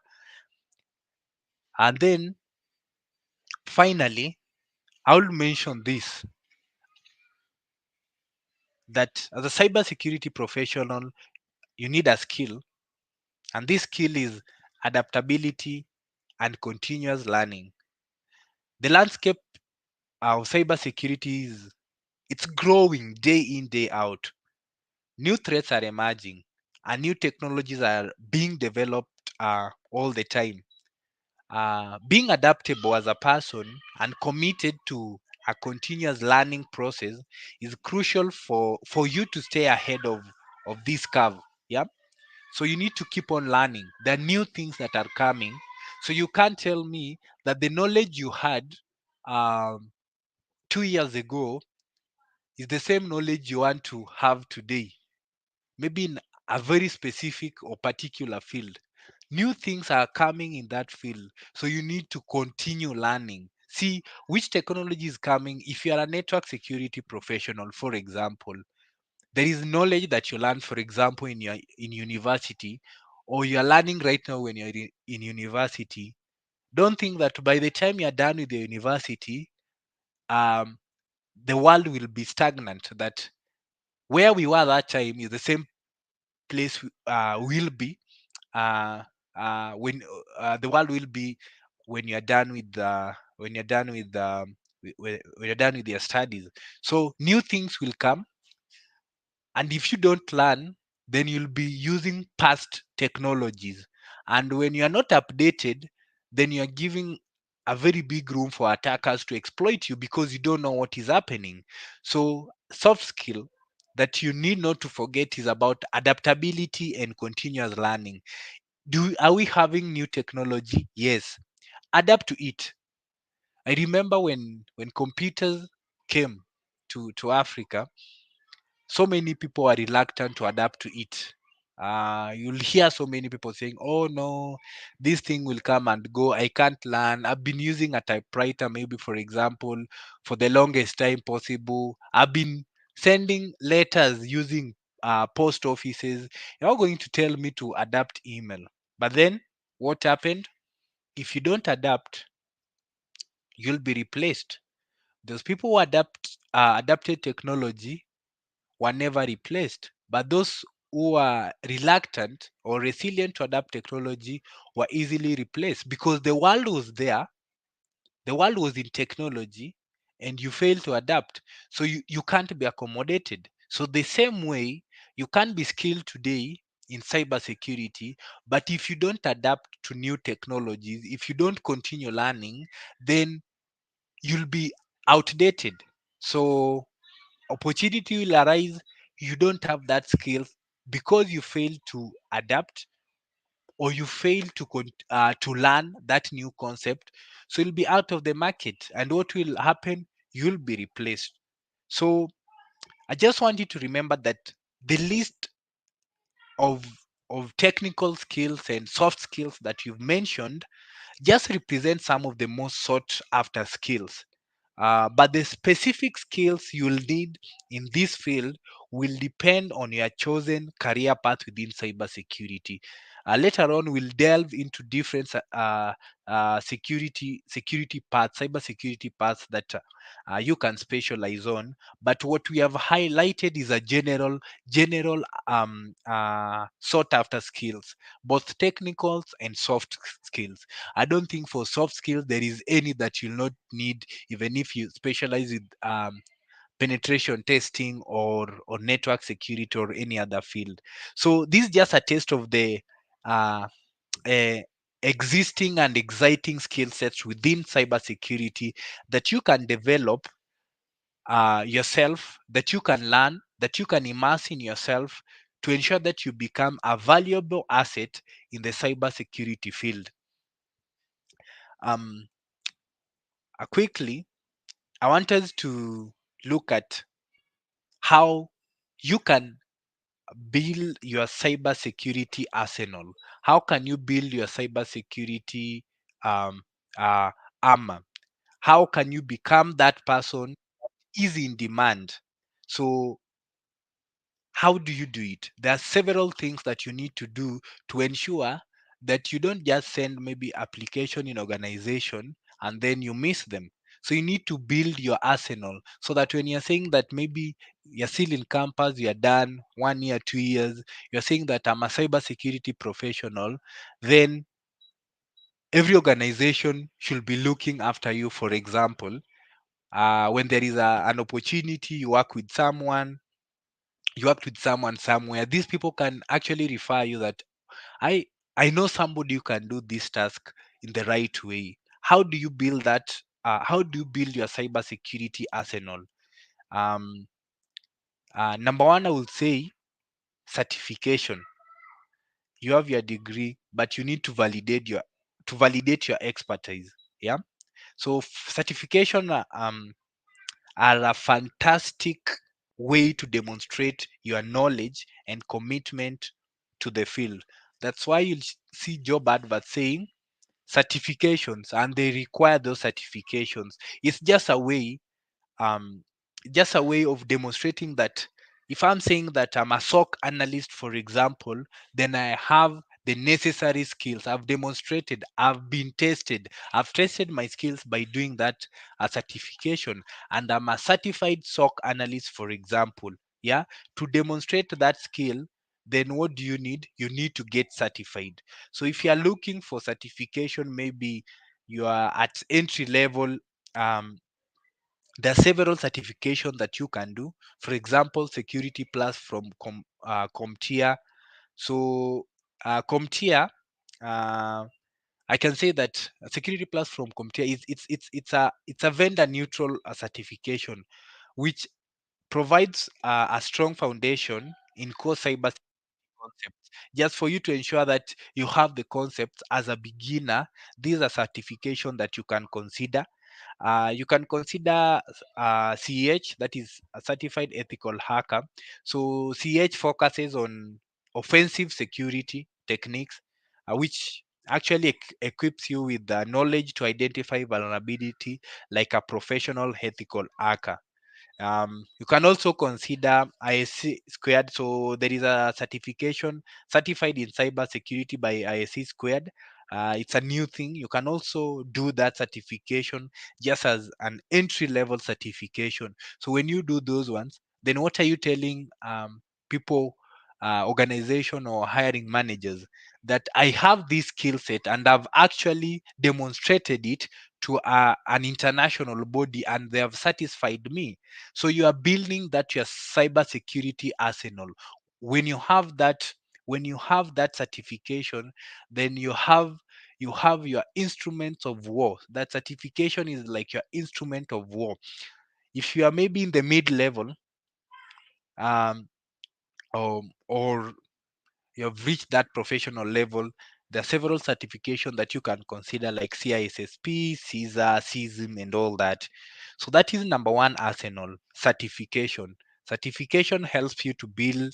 And then finally, I will mention this, that as a cybersecurity professional, you need a skill, and this skill is adaptability and continuous learning. The landscape of cybersecurity is it's growing day in, day out. New threats are emerging and new technologies are being developed all the time. Being adaptable as a person and committed to a continuous learning process is crucial for you to stay ahead of this curve. Yeah. So you need to keep on learning. There are new things that are coming. So you can't tell me that the knowledge you had um, 2 years ago is the same knowledge you want to have today, maybe in a very specific or particular field. New things are coming in that field, so you need to continue learning. See which technology is coming. If you are a network security professional, for example, there is knowledge that you learn, for example, in university, or you are learning right now when you're in university. Don't think that by the time you're done with the university, um, the world will be stagnant, that where we were that time is the same place will be when the world will be when you're done with when you're done with when you're done with your studies. So new things will come, and if you don't learn, then you'll be using past technologies, and when you are not updated, then you are giving a very big room for attackers to exploit you because you don't know what is happening. So soft skill that you need not to forget is about adaptability and continuous learning. Are we having new technology? Yes, adapt to it. I remember when computers came to Africa, so many people are reluctant to adapt to it. You'll hear so many people saying, "Oh no, this thing will come and go. I can't learn. I've been using a typewriter, maybe for example, for the longest time possible. I've been sending letters using post offices. You're going to tell me to adapt email." But then, what happened? If you don't adapt, you'll be replaced. Those people who adapted technology were never replaced. But those who are reluctant or resilient to adapt technology were easily replaced because the world was there, the world was in technology, and you fail to adapt. So you can't be accommodated. So the same way, you can be skilled today in cybersecurity, but if you don't adapt to new technologies, if you don't continue learning, then you'll be outdated. So opportunity will arise, you don't have that skill because you fail to adapt, or you fail to learn that new concept. So you'll be out of the market, and what will happen? You'll be replaced. So I just want you to remember that the list of technical skills and soft skills that you've mentioned just represent some of the most sought after skills. But the specific skills you'll need in this field will depend on your chosen career path within cybersecurity. Later on, we'll delve into different security paths, cybersecurity paths that you can specialize on. But what we have highlighted is a general sought after skills, both technicals and soft skills. I don't think for soft skills there is any that you'll not need, even if you specialize with penetration testing or network security or any other field. So this is just a taste of the uh, uh, existing and exciting skill sets within cybersecurity that you can develop yourself, that you can learn, that you can immerse in yourself to ensure that you become a valuable asset in the cybersecurity field. Um, Quickly, I want us to look at how you can build your cybersecurity arsenal. How can you build your cybersecurity um, uh, armor? How can you become that person is in demand. So how do you do it? There are several things that you need to do to ensure that you don't just send maybe application in organization and then you miss them. So you need to build your arsenal so that when you're saying that maybe you're still in campus, you're done 1 year, 2 years, you're saying that I'm a cybersecurity professional, then every organization should be looking after you. For example, when there is an opportunity, you worked with someone somewhere, these people can actually refer you that i I know somebody who can do this task in the right way. How do you build that? How do you build your cybersecurity arsenal? um, Number one, I would say certification. You have your degree, but you need to validate your expertise. Yeah. So certification are a fantastic way to demonstrate your knowledge and commitment to the field. That's why you'll see job adverts saying certifications, and they require those certifications. It's um, just a way of demonstrating that if I'm saying that I'm a SOC analyst, for example, then I have the necessary skills. I've tested my skills by doing that certification, and I'm a certified SOC analyst, for example. Yeah, to demonstrate that skill, then what do you need? You need to get certified. So if you are looking for certification, maybe you are at entry level. um, there are several certifications that you can do. For example, Security Plus from CompTIA. So CompTIA, uh, I can say that Security Plus from CompTIA is it's a vendor neutral certification, which provides a strong foundation in core cyber concepts. Just for you to ensure that you have the concepts as a beginner, these are certification that you can consider. You can consider CEH, that is a certified ethical hacker. So CEH focuses on offensive security techniques, which actually equips you with the knowledge to identify vulnerability like a professional ethical hacker. You can also consider ISC squared. So there is a certification certified in cyber security by ISC squared. It's a new thing. You can also do that certification just as an entry level certification. So when you do those ones, then what are you telling people, organization or hiring managers, that I have this skill set and I've actually demonstrated it to an international body and they have satisfied me. So you are building that your cybersecurity arsenal. When you have that, when you have that certification, then you have your instruments of war. That certification is like your instrument of war. If you are maybe in the mid level, um, or you have reached that professional level, there are several certifications that you can consider, like CISSP, CISA, CISM, and all that. So that is number one arsenal: certification. Certification helps you to build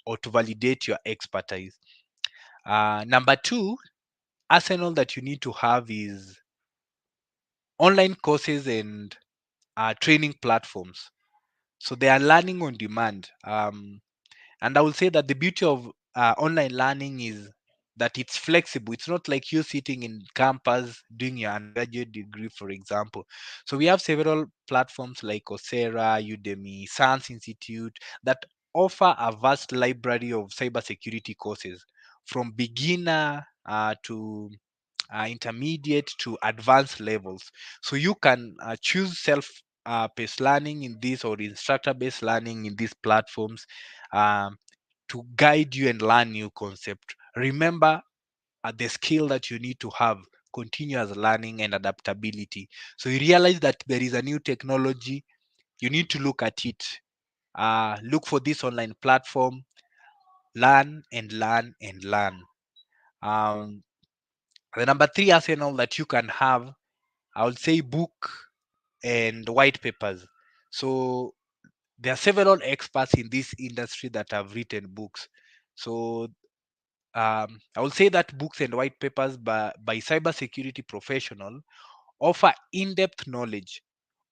or to validate your expertise. Number two arsenal that you need to have is online courses and training platforms. So they are learning on demand. And I will say that the beauty of online learning is that it's flexible. It's not like you sitting in campus doing your undergraduate degree, for example. So we have several platforms like Coursera, Udemy, Science Institute that offer a vast library of cybersecurity courses, from beginner to intermediate to advanced levels. So you can choose self paced learning in this, or instructor based learning in these platforms, um, to guide you and learn new concept. Remember, the skill that you need to have: continuous learning and adaptability. So you realize that there is a new technology, you need to look at it. Look for this online platform, learn and learn and learn. Um, the number three arsenal that you can have, I would say, book and white papers. So there are several experts in this industry that have written books. So I will say that books and white papers by cybersecurity professional offer in-depth knowledge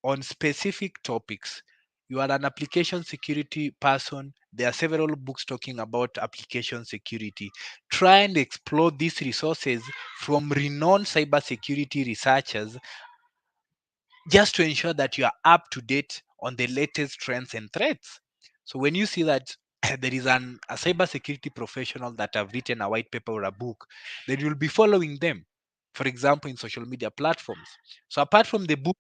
on specific topics. You are an application security person. There are several books talking about application security. Try and explore these resources from renowned cybersecurity researchers just to ensure that you are up to date on the latest trends and threats. So when you see that there is a cybersecurity professional that have written a white paper or a book, then you'll be following them. For example, in social media platforms. So apart from the book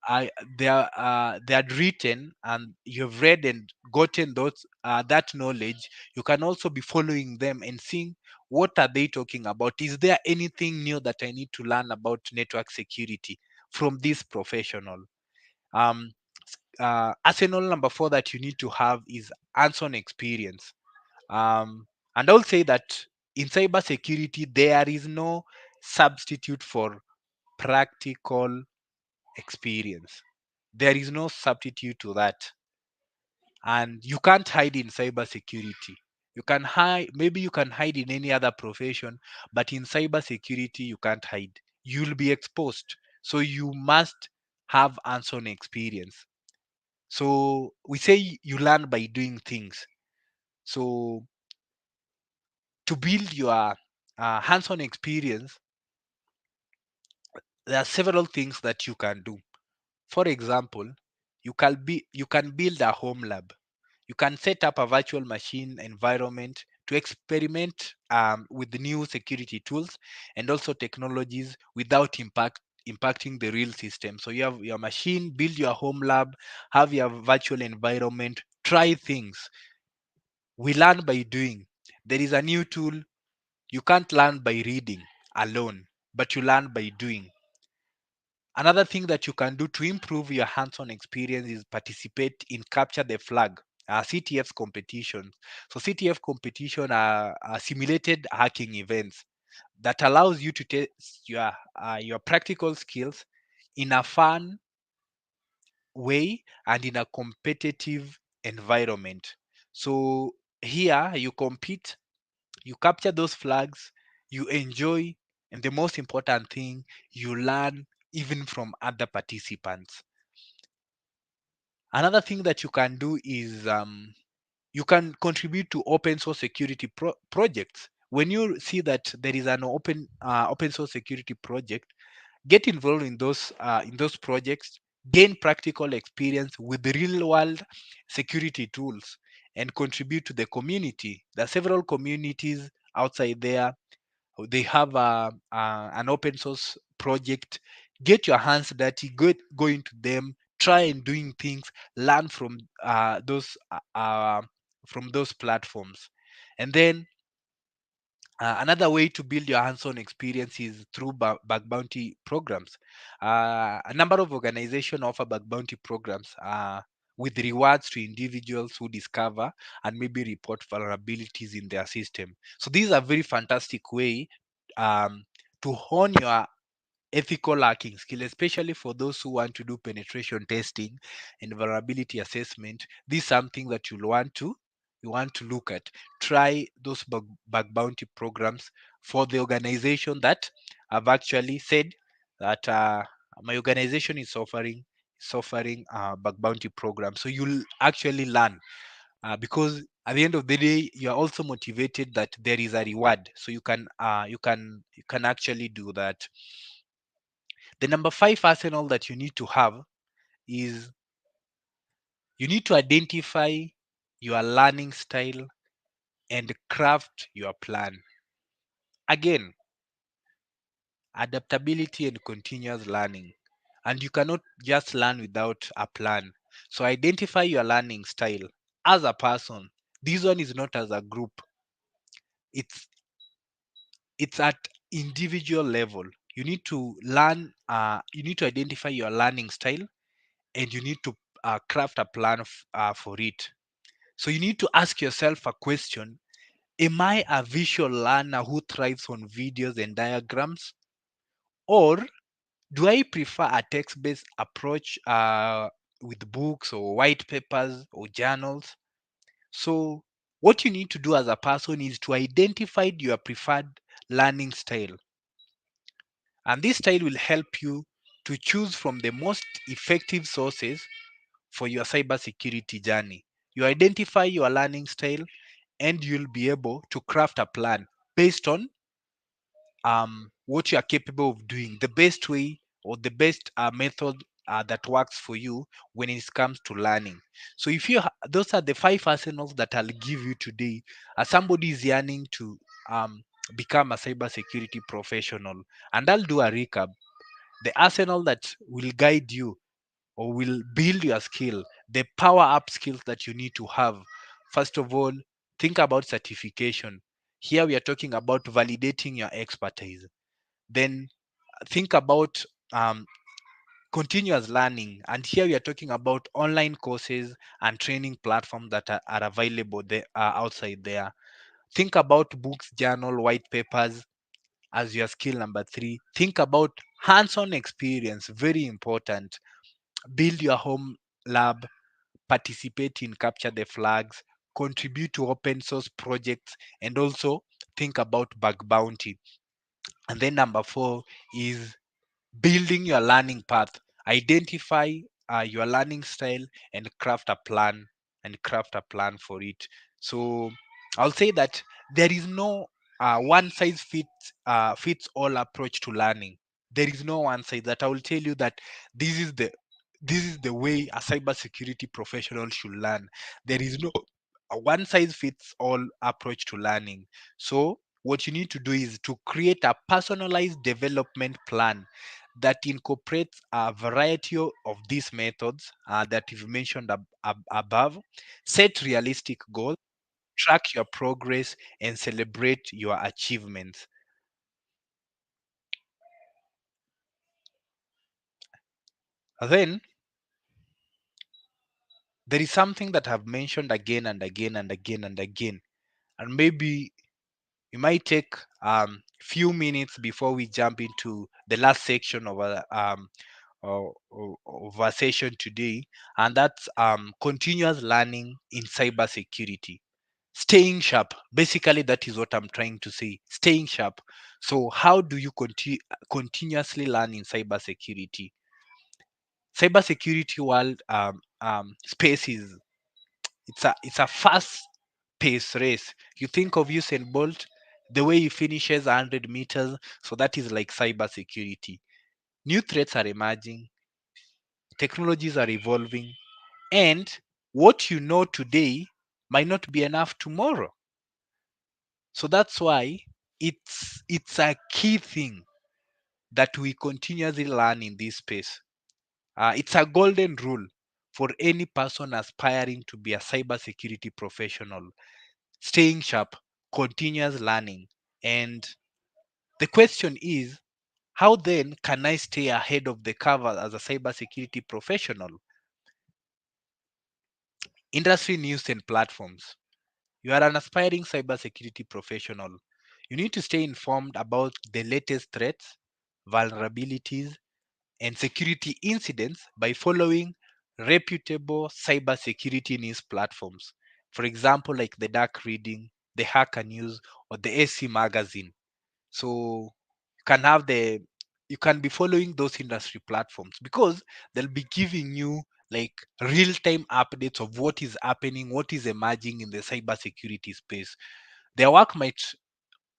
I they are written and you've read and gotten those that knowledge, you can also be following them and seeing what are they talking about. Is there anything new that I need to learn about network security from this professional? um Arsenal number 4 that you need to have is hands-on experience. And I'll say that in cybersecurity there is no substitute for practical experience. There is no substitute to that. And you can't hide in cybersecurity. You can hide, maybe you can hide in any other profession, but in cybersecurity, you can't hide. You'll be exposed. So you must have hands-on experience. So we say you learn by doing things. So to build your hands-on experience, there are several things that you can do. For example, you can build a home lab. You can set up a virtual machine environment to experiment with the new security tools and also technologies without impacting the real system. So you have your machine, build your home lab, have your virtual environment, try things. We learn by doing. There is a new tool. You can't learn by reading alone, but you learn by doing. Another thing that you can do to improve your hands-on experience is participate in capture the flag, CTF's competition. So CTF competition are simulated hacking events that allows you to test your practical skills in a fun way and in a competitive environment. So here you compete, you capture those flags, you enjoy, and the most important thing, you learn even from other participants. Another thing that you can do is you can contribute to open source security projects. When you see that there is an open source security project, get involved in those projects, gain practical experience with the real world security tools, and contribute to the community. There are several communities outside there. They have an open source project. Get your hands dirty, go into them, try and doing things, learn from those platforms. And then another way to build your hands-on experience is through bug bounty programs. A number of organizations offer bug bounty programs with rewards to individuals who discover and maybe report vulnerabilities in their system. So these are very fantastic way um, to hone your ethical hacking skill, especially for those who want to do penetration testing and vulnerability assessment. This is something that you want to look at. Try those bug bounty programs for the organization that have actually said that my organization is offering bug bounty program. So you'll actually learn because at the end of the day, you are also motivated that there is a reward. So you can actually do that. The number 5 arsenal that you need to have is you need to identify your learning style and craft your plan. Again, adaptability and continuous learning. And you cannot just learn without a plan. So identify your learning style as a person. This one is not as a group. It's it's at individual level. You need to you need to identify your learning style and you need to craft a plan for it. So you need to ask yourself a question. Am I a visual learner who thrives on videos and diagrams? Or do I prefer a text based approach with books or white papers or journals? So, what you need to do as a person is to identify your preferred learning style. And this style will help you to choose from the most effective sources for your cybersecurity journey. You identify your learning style and you'll be able to craft a plan based on what you are capable of doing, the best way or the best method that works for you when it comes to learning. So if those are the five arsenals that I'll give you today as somebody is yearning to um, become a cybersecurity professional, and I'll do a recap. The arsenal that will guide you or will build your skill, the power up skills that you need to have. First of all, think about certification. Here we are talking about validating your expertise. Then think about um, continuous learning. And here we are talking about online courses and training platforms that are available there, outside there. Think about books, journal, white papers as your skill number three. Think about hands-on experience, very important. Build your home lab, participate in capture the flags, contribute to open source projects, and also think about bug bounty. And then number four is building your learning path. Identify your learning style and craft a plan for it. So I'll say that there is no one size fits all approach to learning. There is no one size that I will tell you that this is the this is the way a cybersecurity professional should learn. There is no a one size fits all approach to learning. So what you need to do is to create a personalized development plan that incorporates a variety of these methods that you've mentioned above. Set realistic goals, track your progress, and celebrate your achievements. Then there is something that I've mentioned again and again and again and again, and maybe we might take few minutes before we jump into the last section of our session today, and that's continuous learning in cybersecurity. Staying sharp. Basically, that is what I'm trying to say. Staying sharp. So, how do you continuously learn in cybersecurity? Cybersecurity world space is it's a fast pace race. You think of Usain Bolt, the way he finishes 100 meters. So that is like cybersecurity. New threats are emerging, technologies are evolving, and what you know today might not be enough tomorrow. So that's why it's a key thing that we continuously learn in this space. It's a golden rule for any person aspiring to be a cybersecurity professional. Staying sharp, continuous learning. And the question is, how then can I stay ahead of the curve as a cybersecurity professional? Industry news and platforms. You are an aspiring cybersecurity professional. You need to stay informed about the latest threats, vulnerabilities, and security incidents by following reputable cybersecurity news platforms. For example, like the Dark Reading, the Hacker News, or the AC Magazine. So you can be following those industry platforms because they'll be giving you like real-time updates of what is happening, what is emerging in the cybersecurity space. Their work might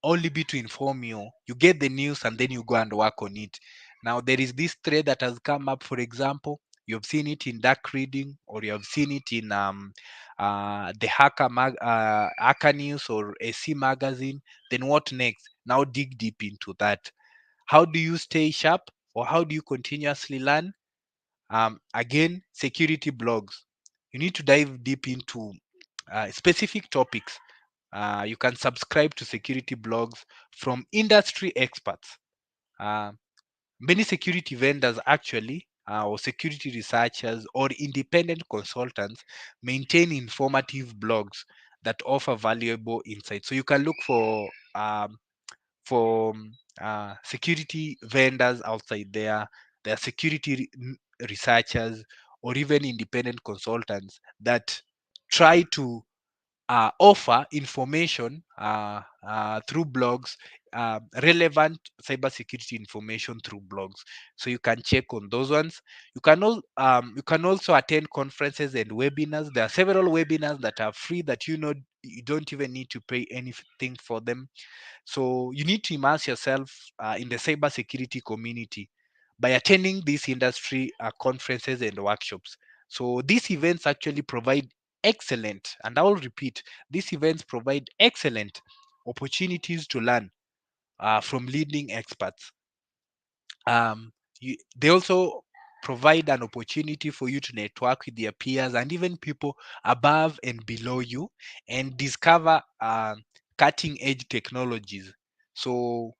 only be to inform you. You get the news and then you go and work on it. Now there is this thread that has come up, for example, you've seen it in Dark Reading or you have seen it in the Hacker News or AC Magazine. Then what next? Now dig deep into that. How do you stay sharp or how do you continuously learn? Again, security blogs. You need to dive deep into specific topics. You can subscribe to security blogs from industry experts. Uh, Many security vendors actually, or security researchers, or independent consultants maintain informative blogs that offer valuable insights. So you can look for security vendors outside there. There are researchers or even independent consultants that try to offer information through blogs, relevant cybersecurity information through blogs. So you can check on those ones. You can also attend conferences and webinars. There are several webinars that are free that you don't even need to pay anything for them. So you need to immerse yourself in the cybersecurity community by attending these industry conferences and workshops. So these events actually provide excellent, and I will repeat, these events provide excellent opportunities to learn from leading experts. They also provide an opportunity for you to network with your peers and even people above and below you and discover cutting edge technologies. So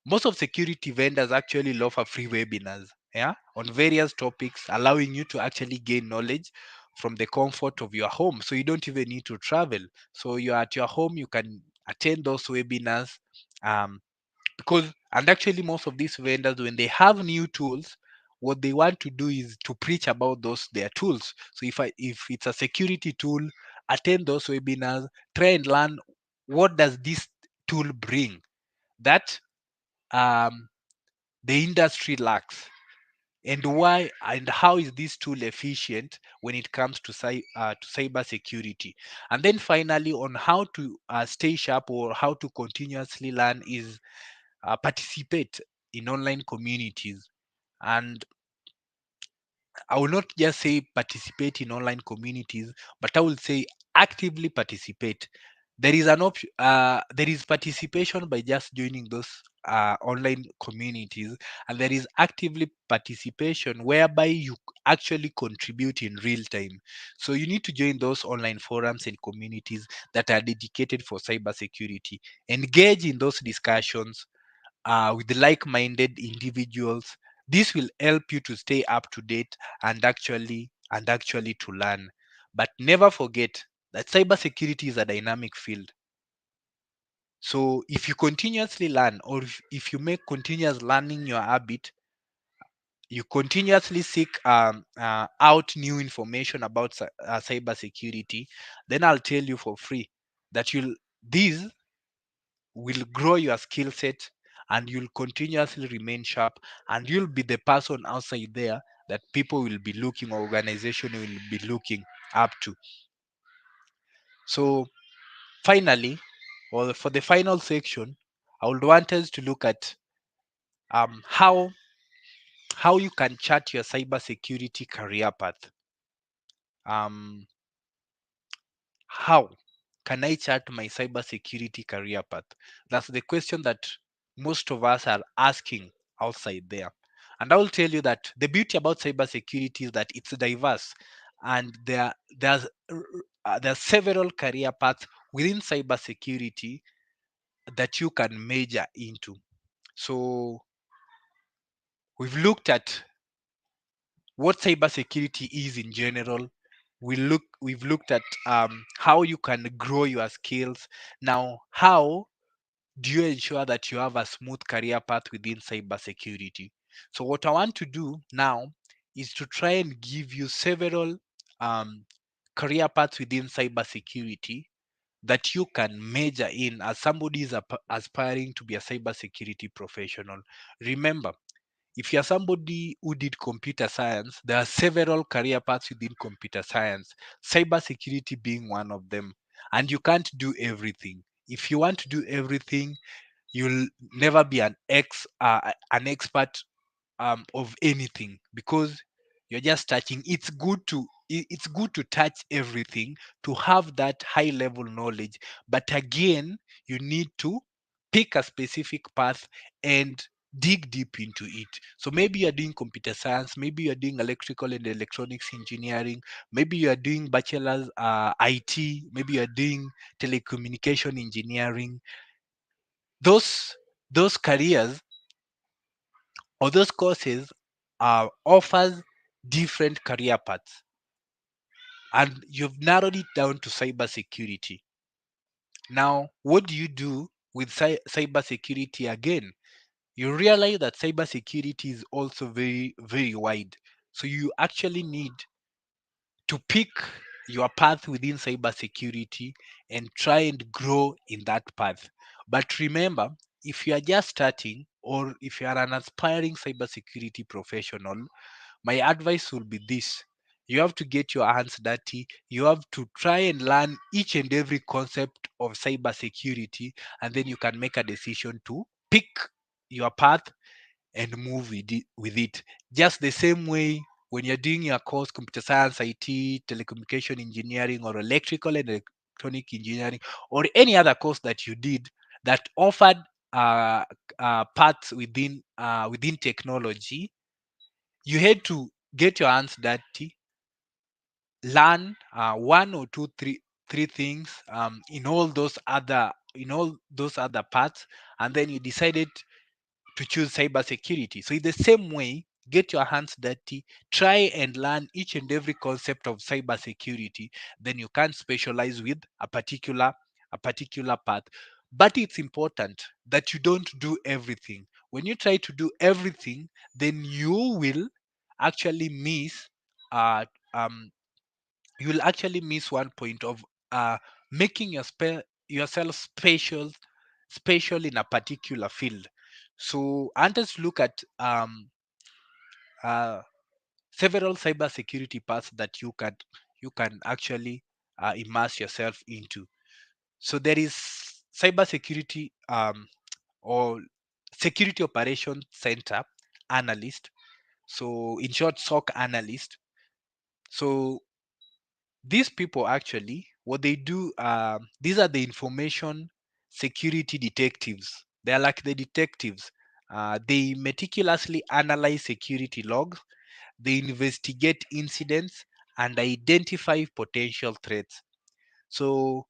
most of security vendors actually offer free webinars, yeah, on various topics, allowing you to actually gain knowledge from the comfort of your home. So you don't even need to travel. So you're at your home, you can attend those webinars. um, because and actually most of these vendors, when they have new tools, what they want to do is to preach about those their tools. So if it's a security tool, attend those webinars, try and learn what does this tool bring that um, the industry lacks, and why and how is this tool efficient when it comes to cyber security. And then finally, on how to stay sharp or how to continuously learn is participate in online communities. And I will not just say participate in online communities, but I will say actively participate. There is participation by just joining those online communities, and there is actively participation whereby you actually contribute in real time. So you need to join those online forums and communities that are dedicated for cybersecurity. Engage in those discussions with like-minded individuals. This will help you to stay up to date and actually to learn. But never forget that cybersecurity is a dynamic field. So if you continuously learn, or if you make continuous learning your habit, you continuously seek out new information about cybersecurity, then I'll tell you for free that these will grow your skill set, and you'll continuously remain sharp, and you'll be the person outside there that people will be looking, or organization will be looking up to. So finally, or for the final section, I would want us to look at um, how how you can chart your cybersecurity career path. um, how can I chart my cybersecurity career path? That's the question that most of us are asking outside there. And I will tell you that the beauty about cybersecurity is that it's diverse, and there are several career paths within cybersecurity that you can major into. So we've looked at what cybersecurity is in general. We've looked at how you can grow your skills. Now, how do you ensure that you have a smooth career path within cybersecurity? So, what I want to do now is to try and give you several um, career paths within cybersecurity that you can major in as somebody is aspiring to be a cybersecurity professional. Remember, if you're somebody who did computer science, there are several career paths within computer science, cybersecurity being one of them. And you can't do everything. If you want to do everything, you'll never be an expert of anything, because you're just touching. It's good to touch everything, to have that high level knowledge, but again, you need to pick a specific path and dig deep into it. So maybe you're doing computer science, maybe you're doing electrical and electronics engineering, maybe you're doing bachelor's IT, maybe you're doing telecommunication engineering. Those careers, or those courses, offers different career paths, and you've narrowed it down to cybersecurity. Now, what do you do with cybersecurity again? You realize that cybersecurity is also very, very wide. So you actually need to pick. your path within cybersecurity and try and grow in that path. But remember, if you are just starting or if you are an aspiring cybersecurity professional, my advice will be this: you have to get your hands dirty, you have to try and learn each and every concept of cybersecurity, and then you can make a decision to pick your path and move with it. Just the same way when you're doing your course, computer science, IT, telecommunication engineering, or electrical and electronic engineering, or any other course that you did that offered uh, paths within technology, you had to get your hands dirty, learn one or two, three things in all those other parts, and then you decided to choose cybersecurity. So in the same way, get your hands dirty, try and learn each and every concept of cybersecurity. Then you can specialize with a particular path. But it's important that you don't do everything. When you try to do everything, then actually miss uh, um, you will actually miss one point of uh, making yourself special in a particular field. So let's look at uh, several cybersecurity paths that you can actually immerse yourself into. So there is cybersecurity or security operation center analyst. So in short, SOC analyst. So these people actually, what they do, these are the information security detectives. They are like the detectives. They meticulously analyze security logs, they investigate incidents, and identify potential threats. So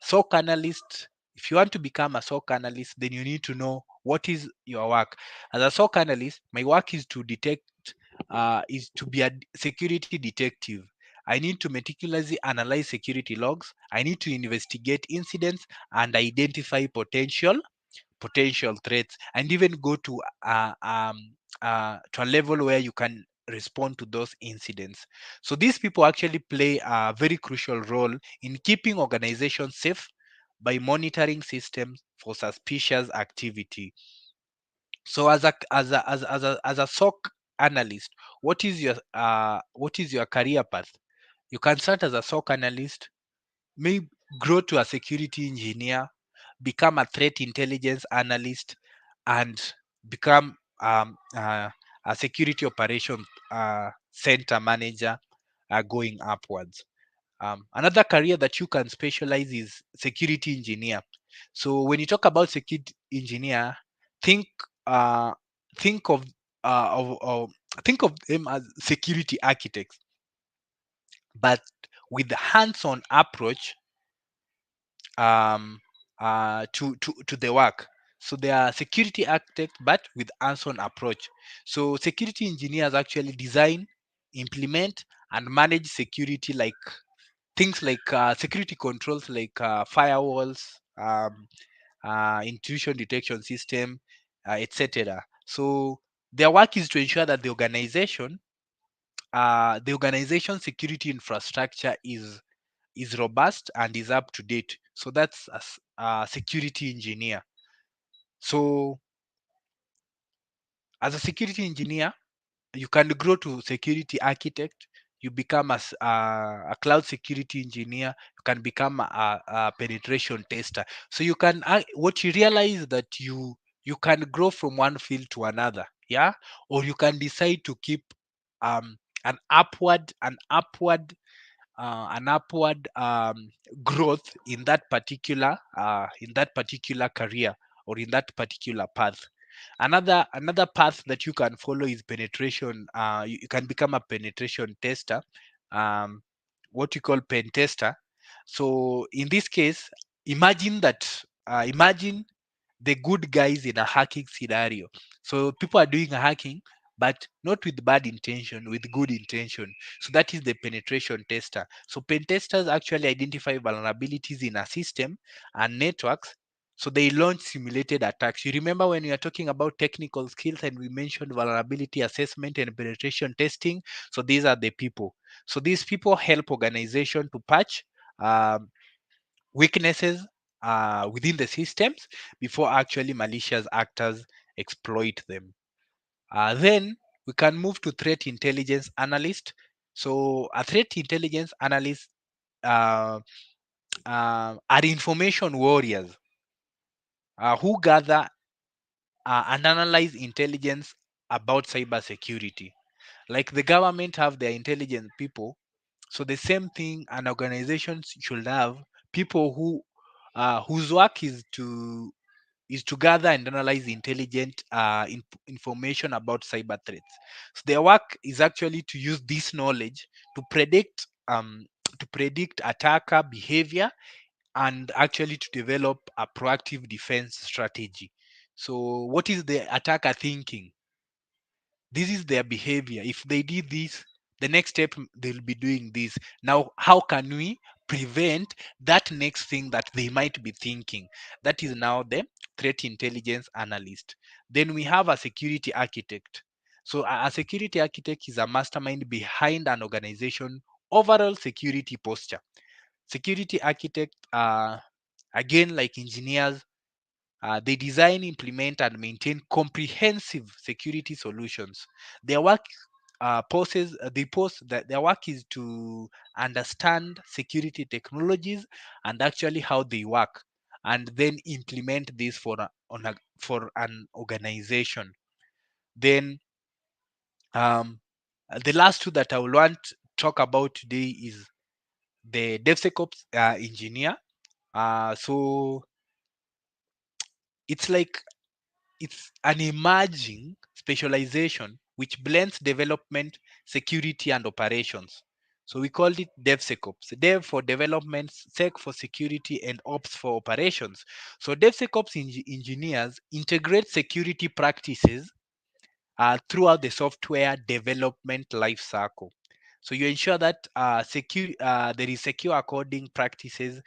SOC analyst, if you want to become a SOC analyst, then you need to know what is your work. As a SOC analyst, my work is to be a security detective. I need to meticulously analyze security logs. I need to investigate incidents and identify potential threats, and even go to a level where you can respond to those incidents. So these people actually play a very crucial role in keeping organizations safe by monitoring systems for suspicious activity. So as a SOC analyst, what is your career path? You can start as a SOC analyst, may grow to a security engineer, become a threat intelligence analyst, and become a security operation center manager, going upwards. Another career that you can specialize is security engineer. So when you talk about security engineer, think uh, think of think of them as security architects, but with the hands-on approach to the work. So they are security architects, but with hands-on approach. So security engineers actually design, implement, and manage security, like things like security controls, like firewalls, intrusion detection system, etc. So their work is to ensure that the organization security infrastructure is robust and is up to date. So that's a security engineer. So as a security engineer, you can grow to security architect. You become a cloud security engineer. You can become a penetration tester. So what you realize that you can grow from one field to another, yeah, or you can decide to keep um, an upward growth in that particular career, or in that particular path. Another path that you can follow is penetration. You can become a penetration tester, um, what you call pen tester. So in this case, imagine the good guys in a hacking scenario. So people are doing hacking, but not with bad intention, with good intention. So that is the penetration tester. So pen testers actually identify vulnerabilities in a system and networks, So they launch simulated attacks. You remember when we are talking about technical skills and we mentioned vulnerability assessment and penetration testing? So these are the people. So these people help organization to patch um, weaknesses within the systems before actually malicious actors exploit them. Then we can move to threat intelligence analyst. So a threat intelligence analyst uh, are information warriors who gather and analyze intelligence about cybersecurity. Like the government have their intelligence people, so the same thing an organization should have people whose work is to gather and analyze intelligent information about cyber threats. So their work is actually to use this knowledge to predict attacker behavior and actually to develop a proactive defense strategy. So what is the attacker thinking? This is their behavior. If they did this, the next step they'll be doing this. Now how can we prevent that next thing that they might be thinking? That is now the threat intelligence analyst. Then we have a security architect. So a security architect is a mastermind behind an organization overall security posture. Security architect, again, like engineers, they design, implement, and maintain comprehensive security solutions. Their work poses they post that their work is to understand security technologies and actually how they work, and then implement this for an organization. Then um, the last two that I will want to talk about today is the DevSecOps engineer. So it's like it's an emerging specialization which blends development, security, and operations. So we called it DevSecOps. Dev for development, Sec for security, and Ops for operations. So DevSecOps engineers integrate security practices throughout the software development lifecycle. So you ensure that there is secure coding practices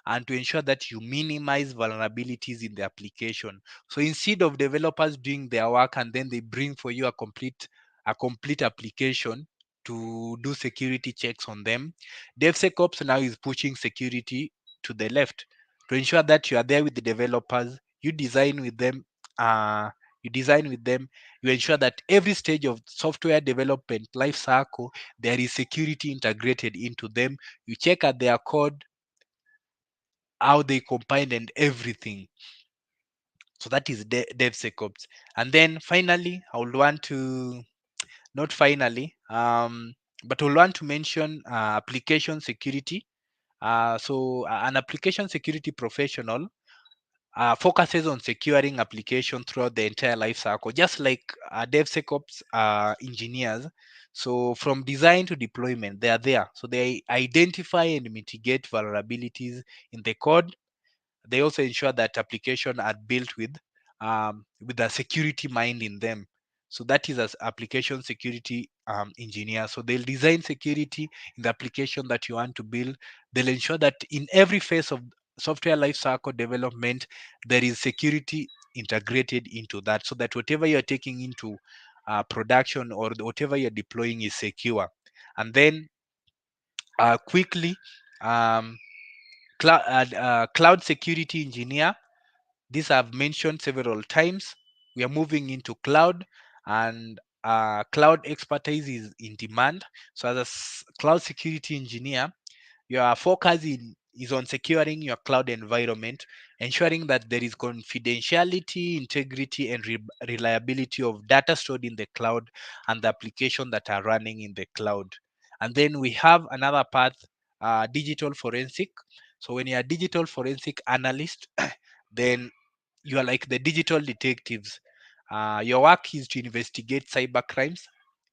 and to ensure that you minimize vulnerabilities in the application. So instead of developers doing their work and then they bring for you a complete application to do security checks on them, DevSecOps now is pushing security to the left to ensure that you are there with the developers, you design with them, uh, you design with them, you ensure that every stage of software development life cycle there is security integrated into them. You check at their code, how they combine and everything. So that is DevSecOps. And then finally, I would want to not finally, but I would want to mention application security. An application security professional focuses on securing application throughout the entire life cycle, just like DevSecOps engineers. So from design to deployment, they are there. So they identify and mitigate vulnerabilities in the code. They also ensure that applications are built with a security mind in them. So that is as application security engineer. So they'll design security in the application that you want to build. They'll ensure that in every phase of software lifecycle development, there is security integrated into that, so that whatever you're taking into production or whatever you're deploying is secure. And then quickly, um, cloud security engineer, these I've mentioned several times. We are moving into cloud, and cloud expertise is in demand. So, as a cloud security engineer, your focus is on securing your cloud environment, ensuring that there is confidentiality, integrity, and reliability of data stored in the cloud and the application that are running in the cloud. And then we have another path, digital forensic. So when you're a digital forensic analyst, then you are like the digital detectives. Your work is to investigate cyber crimes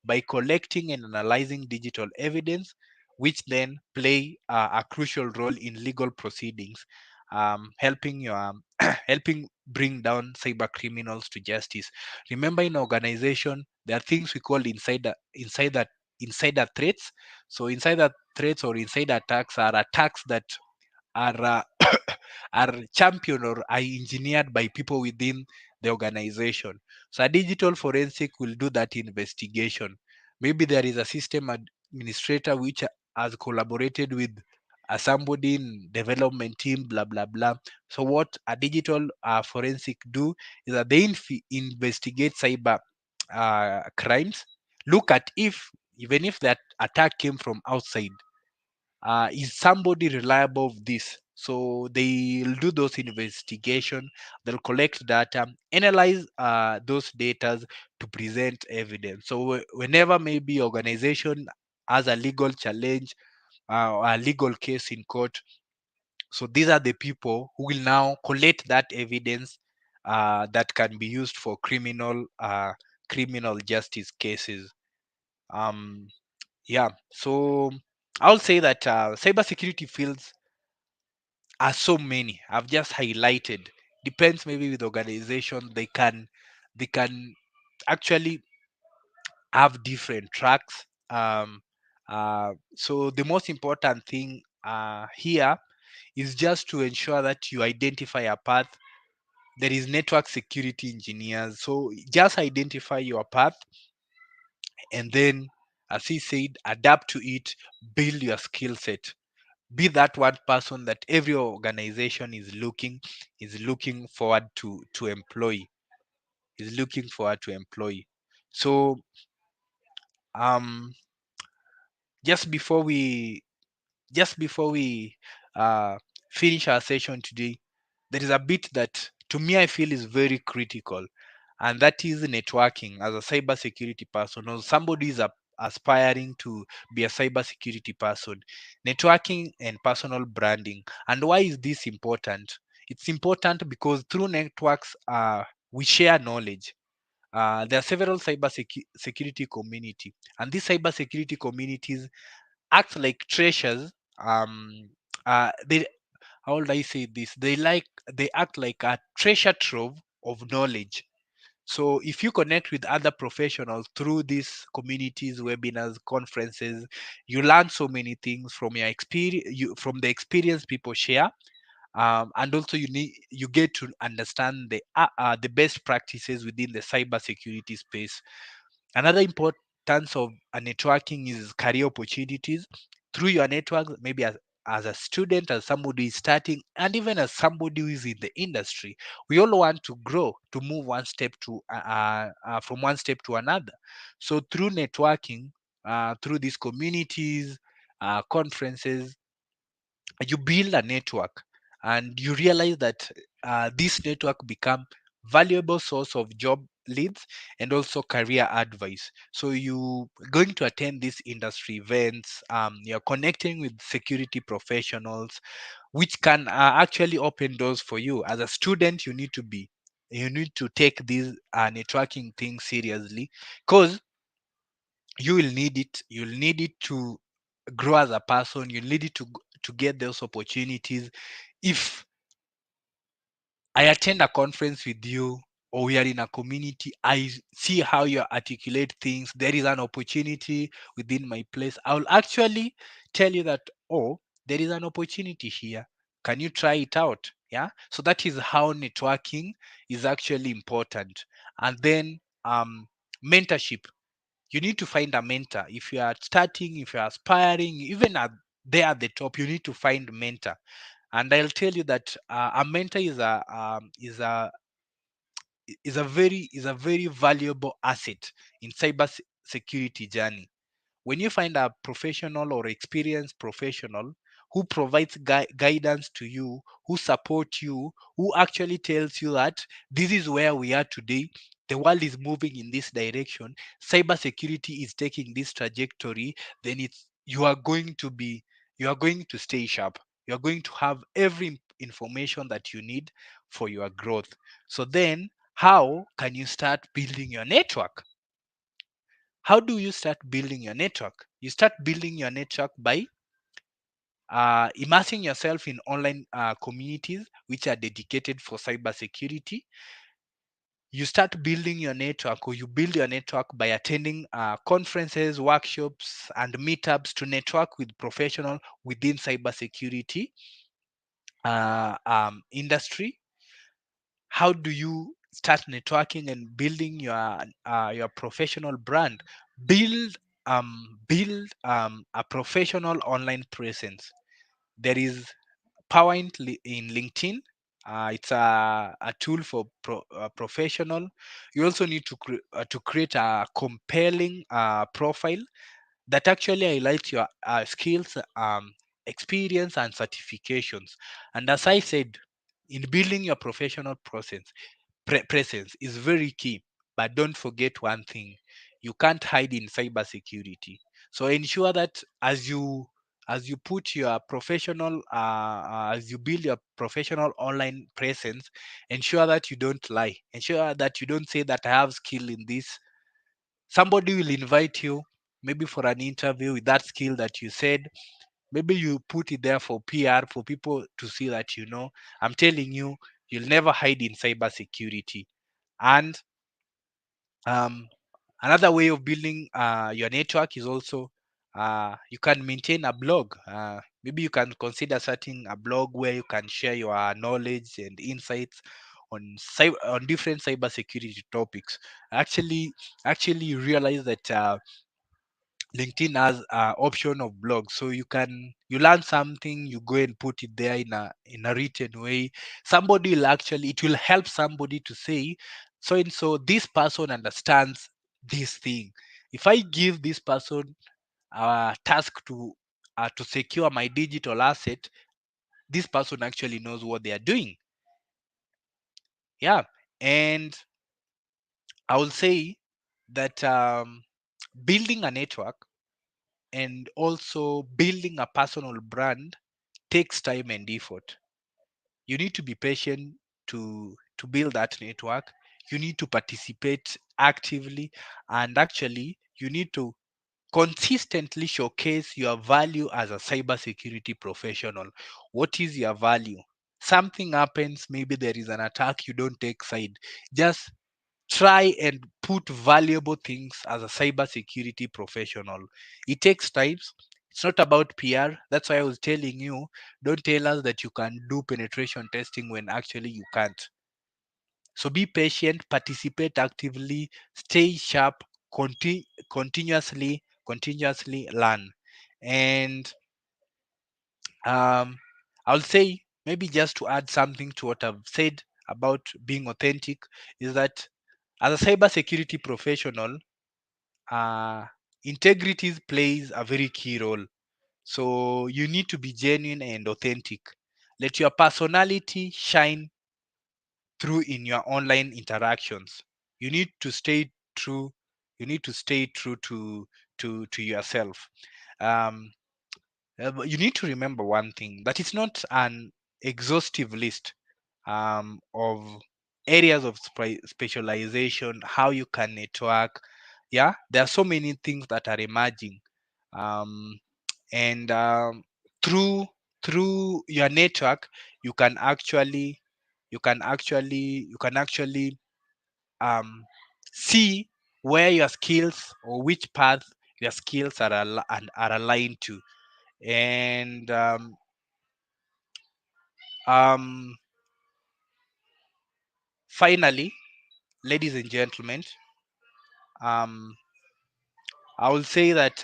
by collecting and analyzing digital evidence, which then play a crucial role in legal proceedings, helping bring down cyber criminals to justice. Remember, in organization, there are things we call insider threats. So insider threats or insider attacks are attacks that are are championed or are engineered by people within the organization. So a digital forensic will do that investigation. Maybe there is a system administrator which has collaborated with somebody in development team, blah blah blah. So what a digital forensic do is that they investigate cyber crimes, look at if even if that attack came from outside, is somebody reliable of this. So they'll do those investigation, they'll collect data, analyze those data to present evidence. So whenever maybe organization has a legal challenge, or a legal case in court, so these are the people who will now collect that evidence that can be used for criminal justice cases. um yeah, so I'll say that cybersecurity fields are so many. I've just highlighted. Depends maybe with organization. They can actually have different tracks. So the most important thing here is just to ensure that you identify a path. There is network security engineers. So just identify your path, and then, as he said, adapt to it, build your skill set. Be that one person that every organization is looking forward to employ, is looking forward to employ. So um just before we just before we uh finish our session today, there is a bit that to me I feel is very critical, and that is networking. As a cybersecurity person or somebody is aspiring to be a cybersecurity person, networking and personal branding. And why is this important? It's important because through networks, we share knowledge. There are several security community, and these cybersecurity communities act like treasures. They, how would I say this? They act like a treasure trove of knowledge. So if you connect with other professionals through these communities, webinars, conferences, you learn so many things from your experience, from the experience people share, and also you get to understand the best practices within the cyber security space. Another importance of a networking is career opportunities through your network, maybe as a student, as somebody is starting, and even as somebody who is in the industry. We all want to grow, to move from one step to another. So through networking, through these communities, conferences, you build a network, and you realize that this network become valuable source of job leads and also career advice. So you going to attend these industry events, you're connecting with security professionals, which can actually open doors for you. As a student, you need to take these networking things seriously, because you'll need it to grow as a person. You need it to get those opportunities. If I attend a conference with you, or we are in a community, I see how you articulate things, there is an opportunity within my place, I will actually tell you that, oh, there is an opportunity here, can you try it out? Yeah, so that is how networking is actually important. And then mentorship. You need to find a mentor. If you are starting, if you are aspiring, even there at the top, you need to find mentor. And I'll tell you that a mentor is a very valuable asset in security journey. When you find a professional or experienced professional who provides guidance to you, who support you, who actually tells you that this is where we are today, the world is moving in this direction, cybersecurity is taking this trajectory, then you are going to stay sharp. You are going to have every information that you need for your growth. So then, how can you start building your network? How do you start building your network? You start building your network by immersing yourself in online communities which are dedicated for cybersecurity. You start building your network, or you build your network by attending conferences, workshops, and meetups to network with professionals within cybersecurity. industry. How do you start networking and building your professional brand? Build a professional online presence. There is power in LinkedIn. It's a tool for professional. You also need to create a compelling profile that actually highlights your skills, experience, and certifications. And as I said, in building your professional presence is very key. But don't forget one thing: you can't hide in cybersecurity. So ensure that as you put your professional as you build your professional online presence, ensure that you don't lie. Ensure that you don't say that I have skill in this. Somebody will invite you maybe for an interview with that skill that you said. Maybe you put it there for PR, for people to see that you know. I'm telling you, you'll never hide in cybersecurity. And um, another way of building your network is also you can maintain a blog. Maybe you can consider starting a blog where you can share your knowledge and insights on different cybersecurity topics. Actually, you realize that LinkedIn has option of blog, so you learn something, you go and put it there in a written way. Somebody will actually it will help somebody to say, so and so this person understands this thing. If I give this person a task to secure my digital asset, this person actually knows what they are doing. Yeah, and I will say that building a network and also building a personal brand takes time and effort. You need to be patient to build that network. You need to participate actively, and actually you need to consistently showcase your value as a cybersecurity professional. What is your value? Something happens, maybe there is an attack, you don't take side. Just try and put valuable things as a cybersecurity professional. It takes time. It's not about PR. That's why I was telling you, don't tell us that you can do penetration testing when actually you can't. So be patient, participate actively, stay sharp, continuously learn. And um, I'll say, maybe just to add something to what I've said about being authentic, is that as a cybersecurity professional, uh, integrity plays a very key role. So you need to be genuine and authentic. Let your personality shine through in your online interactions. You need to stay true. You need to stay true to yourself. Um, but you need to remember one thing, that it's not an exhaustive list of areas of specialization, how you can network. Yeah, there are so many things that are emerging, um, and through your network, you can actually you can actually um, see where your skills, or which path your skills are aligned to. And um, finally, ladies and gentlemen, um, I will say that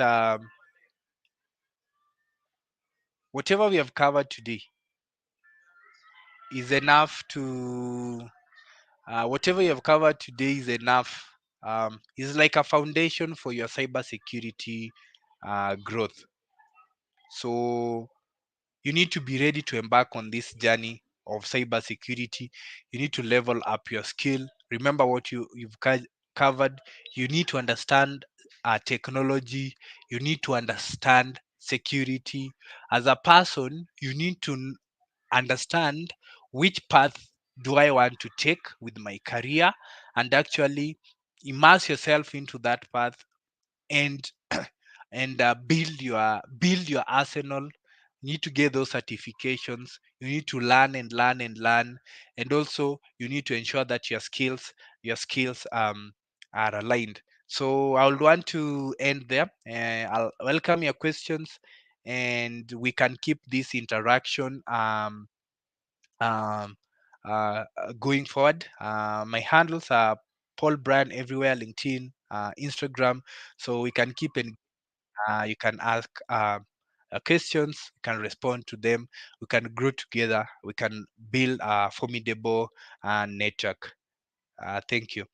whatever we have covered today is enough to whatever you have covered today is enough. Is like a foundation for your cybersecurity growth. So you need to be ready to embark on this journey of cybersecurity. You need to level up your skill. Remember what covered. You need to understand technology. You need to understand security. As a person, you need to understand which path do I want to take with my career, and actually immerse yourself into that path, and build your arsenal. You need to get those certifications. You need to learn and learn and learn, and also you need to ensure that your skills are aligned. So I would want to end there. I'll welcome your questions, and we can keep this interaction um, going forward. My handles are Paul Brand everywhere, LinkedIn, Instagram, so we can keep in. You can ask questions, you can respond to them, we can grow together, we can build a formidable network. Thank you.